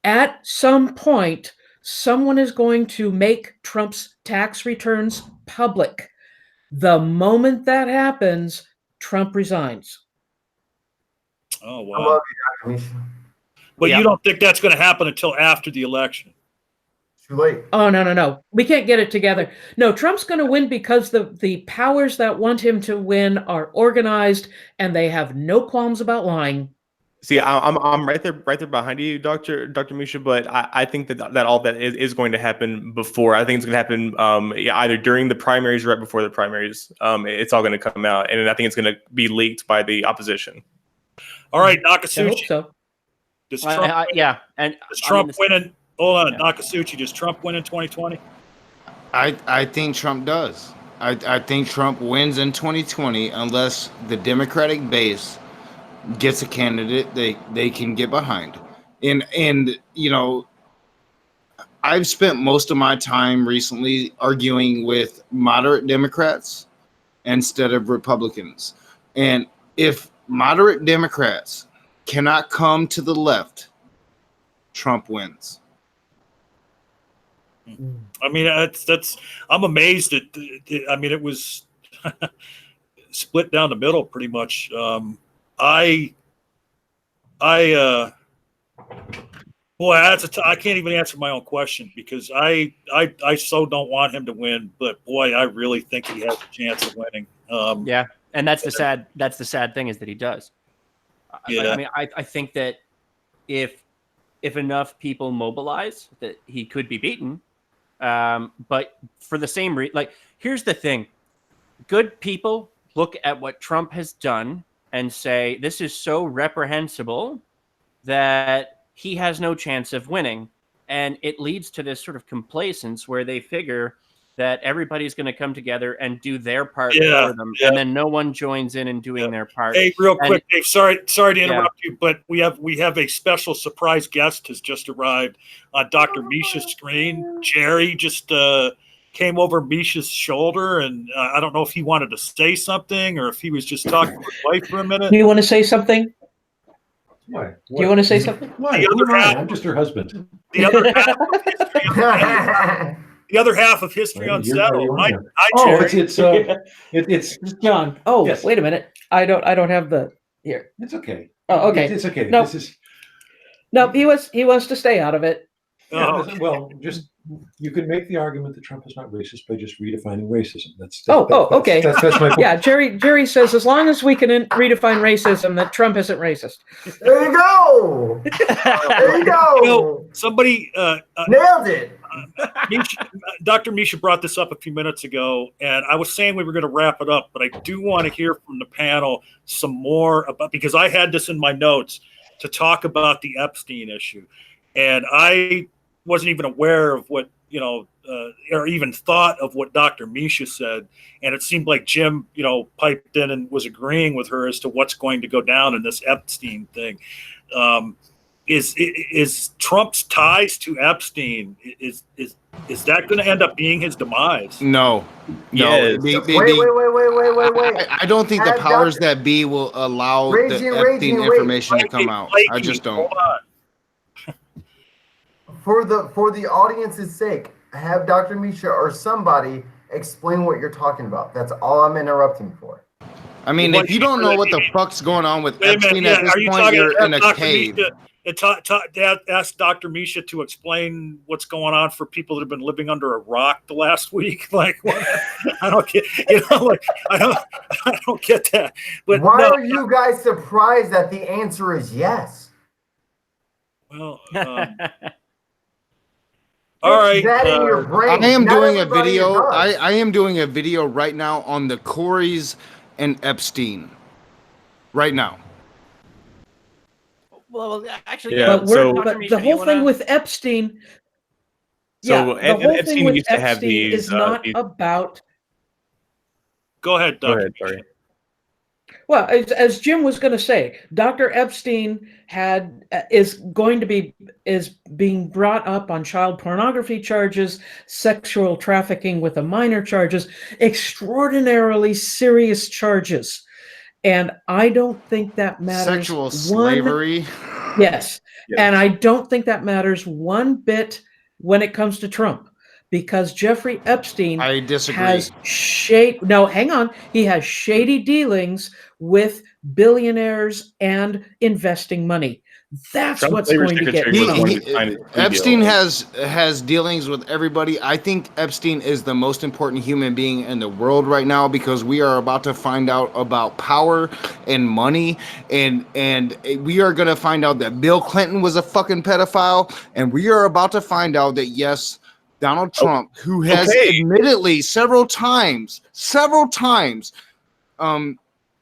At some point, someone is going to make Trump's tax returns public. The moment that happens, Trump resigns. Oh I love wow. you, Dr. Misha. But you don't think that's going to happen until after the election? Too late. Oh, no. We can't get it together. No, Trump's going to win because the powers that want him to win are organized and they have no qualms about lying. See, I'm right there behind you, Dr. Misha. But I think that all that is going to happen before. I think it's going to happen either during the primaries or right before the primaries. It's all going to come out, and I think it's going to be leaked by the opposition. All right, I hope Nakasuchi. so. Does Trump does Trump win in? Hold on, Nakasuchi. Does Trump win in 2020? I think Trump does. I think Trump wins in 2020 unless the Democratic base gets a candidate they can get behind. And you know, I've spent most of my time recently arguing with moderate Democrats instead of Republicans. And if moderate Democrats cannot come to the left, Trump wins. I mean, that's. I'm amazed at. I mean, it was split down the middle pretty much. I can't even answer my own question because I so don't want him to win, but boy, I really think he has a chance of winning. Yeah, and that's the sad thing is that he does. Yeah. I mean, I think that if enough people mobilize, that he could be beaten. But for the same reason, like, here's the thing: good people look at what Trump has done and say this is so reprehensible that he has no chance of winning, and it leads to this sort of complacence where they figure that everybody's going to come together and do their part for them, and then no one joins in doing their part. Hey, real quick, Dave, sorry to interrupt you, but we have a special surprise guest has just arrived on Dr. Misha's screen. Jerry just came over Misha's shoulder, and I don't know if he wanted to say something or if he was just talking to his wife for a minute. Do you want to say something? Why? Do you want to say something? Why? I'm just her husband. The other half of History Unsettled. It's John. Oh, yes. Wait a minute. I don't have the here. It's okay. Oh, okay. It's okay. No, he wants to stay out of it. Well, just you can make the argument that Trump is not racist by just redefining racism. Okay. That's my point. Yeah, Jerry says as long as we can redefine racism, that Trump isn't racist. There you go. There you go. You know, somebody nailed it. Dr. Misha brought this up a few minutes ago, and I was saying we were going to wrap it up, but I do want to hear from the panel some more about, because I had this in my notes to talk about the Epstein issue, and I wasn't even aware of what, or even thought of what Dr. Misha said, and it seemed like Jim, piped in and was agreeing with her as to what's going to go down in this Epstein thing. Is Trump's ties to Epstein, is that going to end up being his demise? No. Wait. I don't think the powers that be will allow the Epstein information to come out. I just don't. for the audience's sake, have Dr. Misha or somebody explain what you're talking about. That's all I'm interrupting for. I mean, if you don't know what the fuck's going on with Epstein at this point, you're in a cave. Ask Dr. Misha to explain what's going on for people that have been living under a rock the last week. Like, what? I don't get, I don't get that. But why are you guys surprised that the answer is yes? Well, all right. That in your brain. I am Not doing a everybody video. does. I am doing a video right now on the Coreys and Epstein. Right now. Well, actually, Yeah, But, Dr. Misha, the do you whole thing wanna- with Epstein. So, the and whole Epstein thing with used to have Epstein these, is not these- about. Go ahead, Dr. Go ahead, Misha. sorry. Well, as Jim was going to say, Dr. Epstein is being brought up on child pornography charges, sexual trafficking with a minor charges, extraordinarily serious charges, and I don't think that matters. Sexual slavery. Yes, Yes. and I don't think that matters one bit when it comes to Trump. Because Jeffrey Epstein I disagree. has hang on. He has shady dealings with billionaires and investing money. That's Trump's what's labor going to get secretary was Trump. one who signed his plea Epstein deal. has dealings with everybody. I think Epstein is the most important human being in the world right now because we are about to find out about power and money, and we are going to find out that Bill Clinton was a fucking pedophile, and we are about to find out that yes, Donald Trump, who has admittedly several times,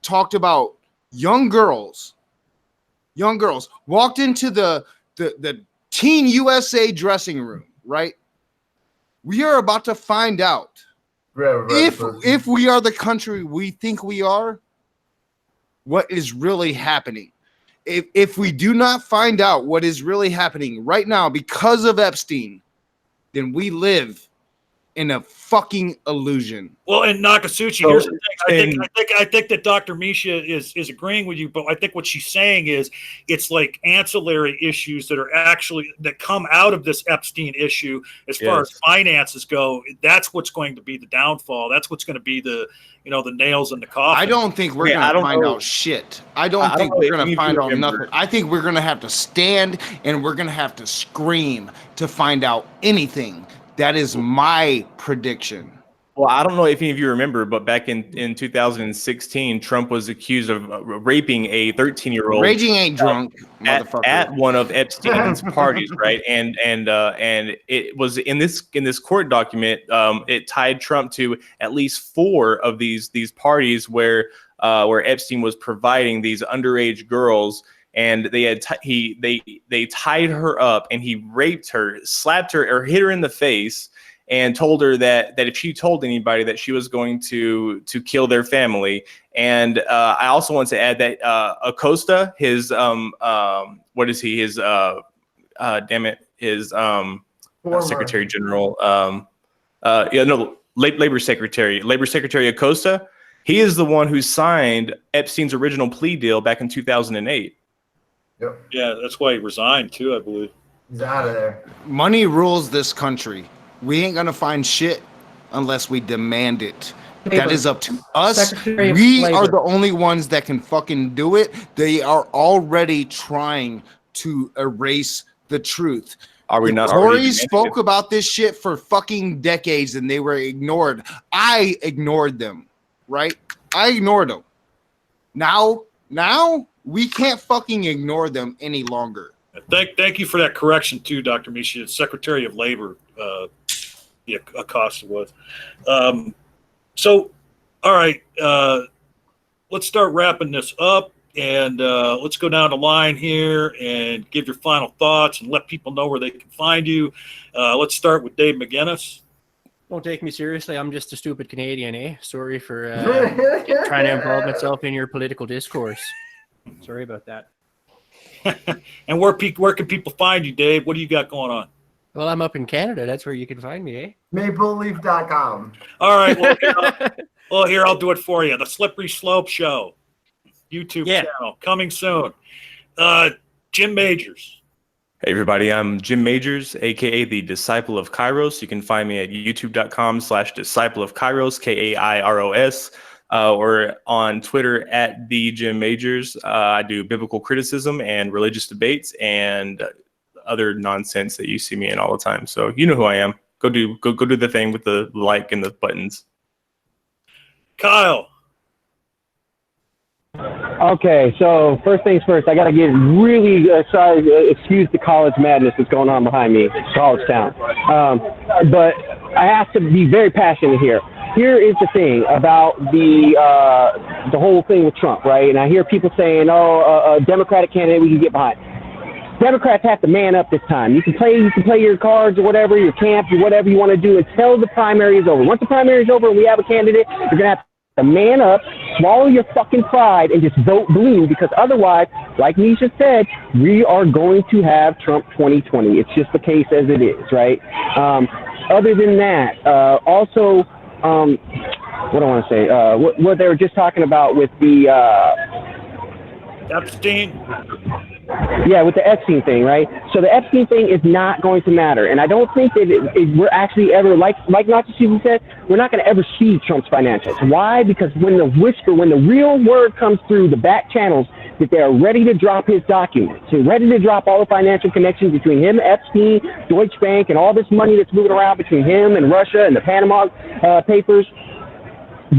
talked about young girls walked into the Teen USA dressing room, right? We are about to find out if we are the country we think we are, what is really happening. If we do not find out what is really happening right now because of Epstein, then we live in a fucking illusion. Well, and Nakasuchi, here's the thing. I think that Dr. Misha is agreeing with you, but I think what she's saying is it's like ancillary issues that come out of this Epstein issue as far as finances go. That's what's going to be the downfall. That's what's going to be the nails in the coffin. I don't think we're going to find out shit. I don't think we're going to find out nothing. I think we're going to have to stand and we're going to have to scream to find out anything. That is my prediction. Well, I don't know if any of you remember, but back in 2016, Trump was accused of raping a 13-year-old. Raging ain't drunk, motherfucker. At one of Epstein's parties, right? And it was in this court document. It tied Trump to at least 4 of these parties where Epstein was providing these underage girls. And they tied her up, and he raped her, slapped her, or hit her in the face, and told her that if she told anybody that she was going to kill their family. And I also want to add that Acosta, his what is he? His his Secretary General, Labor Secretary Acosta. He is the one who signed Epstein's original plea deal back in 2008. Yep. Yeah, that's why he resigned too, I believe. He's out of there. Money rules this country. We ain't gonna find shit unless we demand it. That is up to us. We are the only ones that can fucking do it. They are already trying to erase the truth. Are we not? Tories spoke about this shit for fucking decades and they were ignored. I ignored them, right? I ignored them. Now we can't fucking ignore them any longer. Thank you for that correction too, Dr. Misha. Secretary of Labor, Acosta was. So, all right, let's start wrapping this up, and let's go down the line here and give your final thoughts and let people know where they can find you. Let's start with Dave Mcinnis. Don't take me seriously. I'm just a stupid Canadian, eh? Sorry for trying to involve myself in your political discourse. Sorry about that. And where can people find you, Dave? What do you got going on? Well, I'm up in Canada. That's where you can find me, eh? MapleLeaf.com. All right. Well, here, I'll do it for you. The Slippery Slope Show, YouTube channel, coming soon. Jim Majors. Hey everybody, I'm Jim Majors, aka the Disciple of Kairos. You can find me at youtube.com/Disciple of Kairos, Kairos, or on Twitter at the Jim Majors. I do biblical criticism and religious debates and other nonsense that you see me in all the time. So you know who I am. Go do the thing with the like and the buttons. Kyle. Okay, so first things first, I got to get really sorry, excuse the college madness that's going on behind me, college town. But I have to be very passionate here. Here is the thing about the whole thing with Trump, right? And I hear people saying, "Oh, a Democratic candidate we can get behind." Democrats have to man up this time. You can play your cards or whatever, your camp or whatever you want to do until the primary is over. Once the primary is over and we have a candidate, you're gonna have to man up, swallow your fucking pride, and just vote blue, because otherwise, like Misha said, we are going to have Trump 2020. It's just the case as it is, right? Other than that, also, what do I want to say? What they were just talking about with the Epstein. Yeah, with the Epstein thing, right? So the Epstein thing is not going to matter. And I don't think that we're actually ever, like Nazi Susan said, we're not going to ever see Trump's financials. Why? Because when the real word comes through the back channels that they're ready to drop his documents, they're ready to drop all the financial connections between him, Epstein, Deutsche Bank, and all this money that's moving around between him and Russia and the Panama Papers,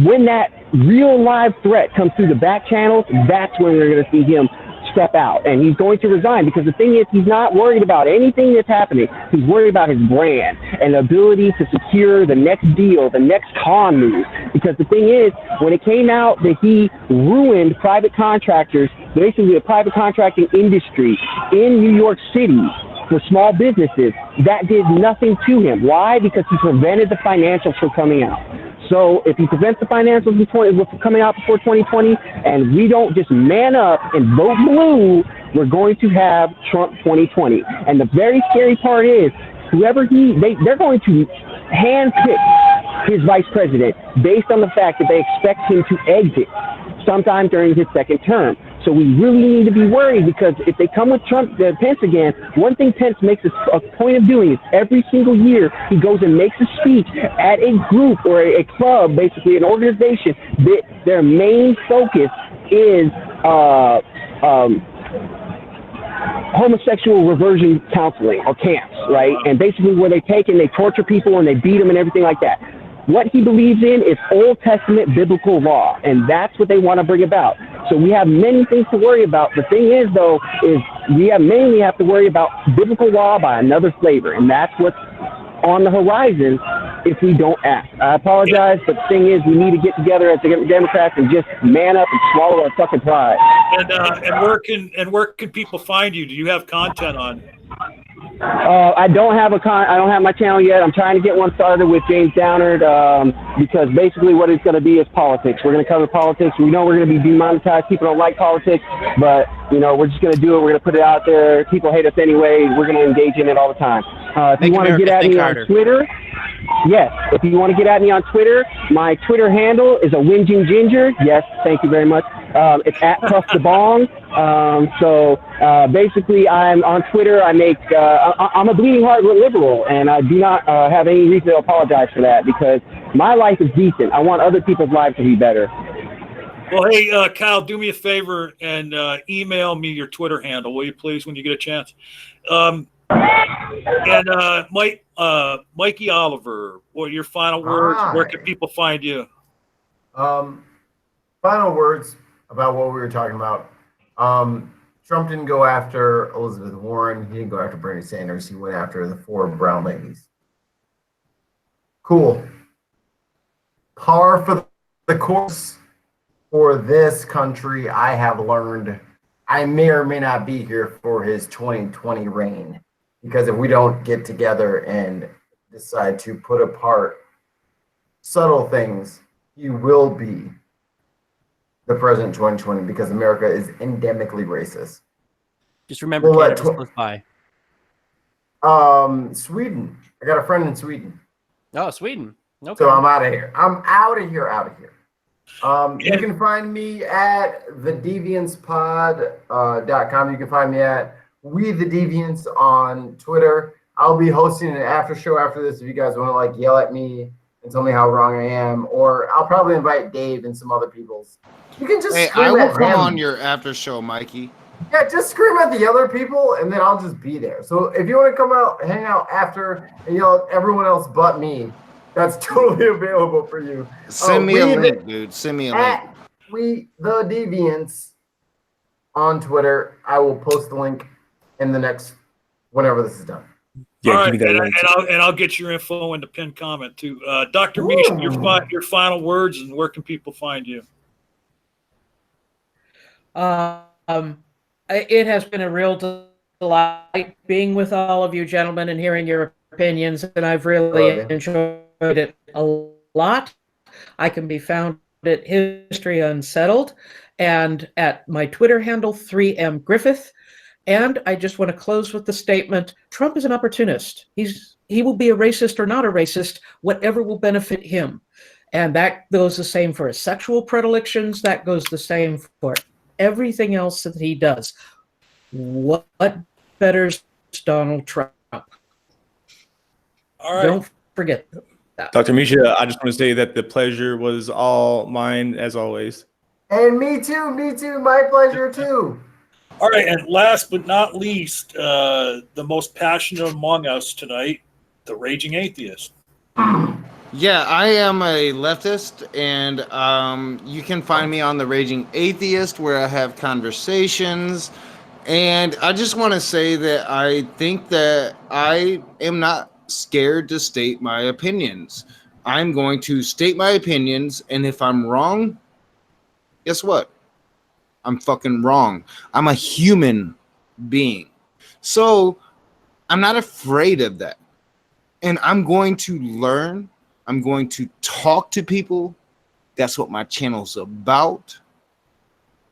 when that real live threat comes through the back channels, that's when we're going to see him step out, and he's going to resign, because the thing is, he's not worried about anything that's happening. He's worried about his brand and the ability to secure the next deal, the next con move. Because the thing is, when it came out that he ruined private contractors, basically the private contracting industry in New York City for small businesses, that did nothing to him. Why? Because he prevented the financials from coming out. So if he prevents the financials from coming out before 2020, and we don't just man up and vote blue, we're going to have Trump 2020. And the very scary part is, whoever they're going to handpick his vice president based on the fact that they expect him to exit sometime during his second term. So we really need to be worried, because if they come with Pence again, one thing Pence makes a point of doing is every single year he goes and makes a speech at a group or a club, basically an organization, that their main focus is homosexual reversion counseling or camps, right? And basically where they take and they torture people and they beat them and everything like that. What he believes in is Old Testament biblical law, and that's what they want to bring about. So we have many things to worry about. The thing is, though, is we mainly have to worry about biblical law by another flavor, and that's what's on the horizon if we don't act. I apologize, but the thing is, we need to get together as the Democrats and just man up and swallow our fucking pride. And where can people find you? Do you have content on? I don't have my channel yet. I'm trying to get one started with James Downard, because basically what it's going to be is politics. We're going to cover politics. We know we're going to be demonetized. People don't like politics, but we're just going to do it. We're going to put it out there. People hate us anyway. We're going to engage in it all the time. If you want to get at me on Twitter, yes. If you want to get at me on Twitter, my Twitter handle is a whinging ginger. Yes, thank you very much. It's at Puff the Bong. So basically, I'm on Twitter. I'm a bleeding heart liberal, and I do not have any reason to apologize for that, because my life is decent. I want other people's lives to be better. Well, hey, Kyle, do me a favor and email me your Twitter handle, will you please, when you get a chance? And Mikey Oliver, what are your final words? Where can people find you? Final words about what we were talking about. Trump didn't go after Elizabeth Warren. He didn't go after Bernie Sanders. He went after the 4 brown ladies. Cool. Par for the course for this country. I have learned I may or may not be here for his 2020 reign, because if we don't get together and decide to put apart subtle things, he will be the president 2020, because America is endemically racist. Just remember, Canada's close by. Sweden. I got a friend in Sweden. Oh, Sweden. Okay. So I'm out of here. I'm out of here. You can find me at thedeviantspod.com. You can find me at We the Deviants on Twitter. I'll be hosting an after show after this if you guys want to like yell at me and tell me how wrong I am, or I'll probably invite Dave and some other people's. You can just Hey, scream I will at come them. on your after show, Mikey. Yeah, just scream at the other people, and then I'll just be there. So if you want to come out, hang out after, and yell at everyone else but me, that's totally available for you. Send me a link, dude. Send me a link. At We the Deviants on Twitter. I will post the link in the next whenever this is done. Yeah, all right, give me that link. and I'll get your info in the pinned comment too. Dr. Misha, your final words, and where can people find you? It has been a real delight being with all of you gentlemen and hearing your opinions, and I've really enjoyed it a lot. I can be found at History Unsettled and at my Twitter handle, 3M Griffith. And I just want to close with the statement, Trump is an opportunist. He will be a racist or not a racist, whatever will benefit him. And that goes the same for his sexual predilections. That goes the same for everything else that he does. What betters Donald Trump? All right. Don't forget that. Dr. Misha, I just want to say that the pleasure was all mine as always. And me too, my pleasure too. All right, and last but not least, the most passionate among us tonight, the raging atheist. Yeah, I am a leftist, and you can find me on the Raging Atheist, where I have conversations. And I just want to say that I think that I am not scared to state my opinions. I'm going to state my opinions, and if I'm wrong, guess what? I'm fucking wrong. I'm a human being. So I'm not afraid of that. And I'm going to learn. I'm going to talk to people. That's what my channel's about.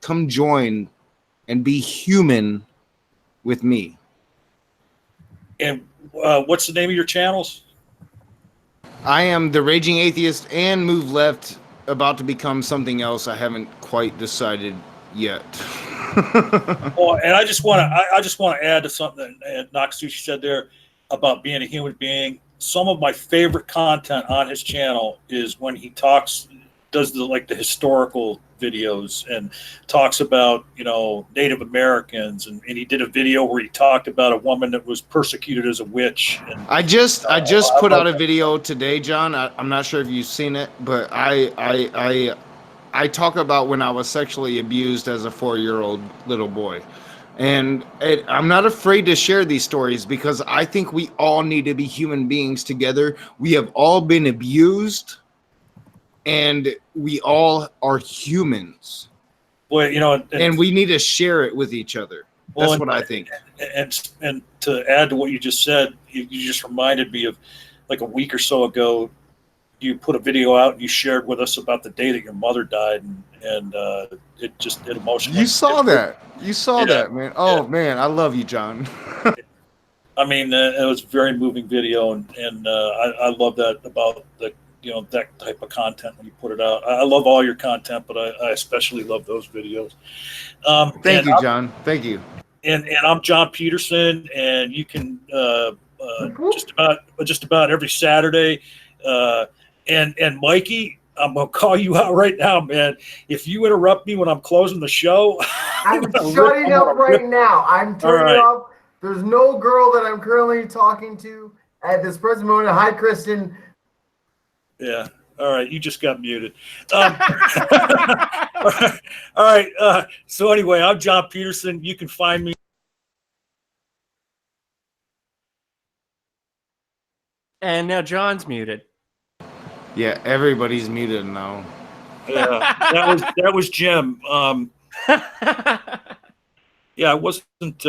Come join and be human with me. And what's the name of your channels? I am the Raging Atheist and Move Left, about to become something else. I haven't quite decided yet. Oh, and I just want to add to something that Naksushi said there about being a human being. Some of my favorite content on his channel is when he does the historical videos and talks about, Native Americans, and he did a video where he talked about a woman that was persecuted as a witch. And I just put out a video today, John. I'm not sure if you've seen it, but I talk about when I was sexually abused as a 4-year-old little boy. And I'm not afraid to share these stories because I think we all need to be human beings together. We have all been abused, and we all are humans. Well, and we need to share it with each other. That's what I think. And to add to what you just said, you just reminded me of like a week or so ago, you put a video out and you shared with us about the day that your mother died, and it emotionally. You saw that. You saw that, man. Oh, man, I love you, John. I mean, it was a very moving video, and I love that about that type of content when you put it out. I love all your content, but I especially love those videos. Thank you, John. Thank you. And I'm John Peterson, and you can just about every Saturday. And Mikey, I'm gonna call you out right now, man. If you interrupt me when I'm closing the show, I'm shutting up right now. I'm turning off. There's no girl that I'm currently talking to at this present moment. Hi, Kristen. Yeah. All right. You just got muted. All right. So anyway, I'm John Peterson. You can find me. And now John's muted. Yeah, everybody's muted now. Yeah, that was Jim. Yeah, I wasn't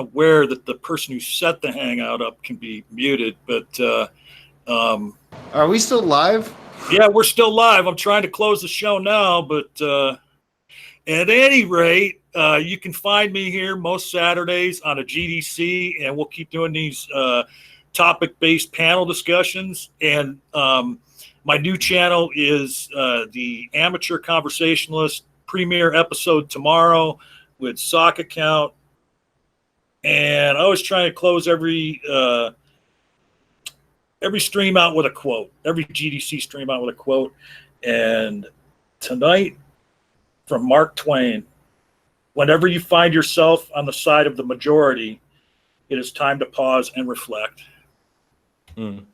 aware that the person who set the hangout up can be muted, but are we still live? Yeah, we're still live. I'm trying to close the show now, but at any rate, you can find me here most Saturdays on a GDC, and we'll keep doing these topic-based panel discussions. And my new channel is the Amateur Conversationalist premiere episode tomorrow with Sock Account, And I always try to close every stream out with a quote, every GDC stream out with a quote. And tonight, from Mark Twain, whenever you find yourself on the side of the majority, it is time to pause and reflect. Mm.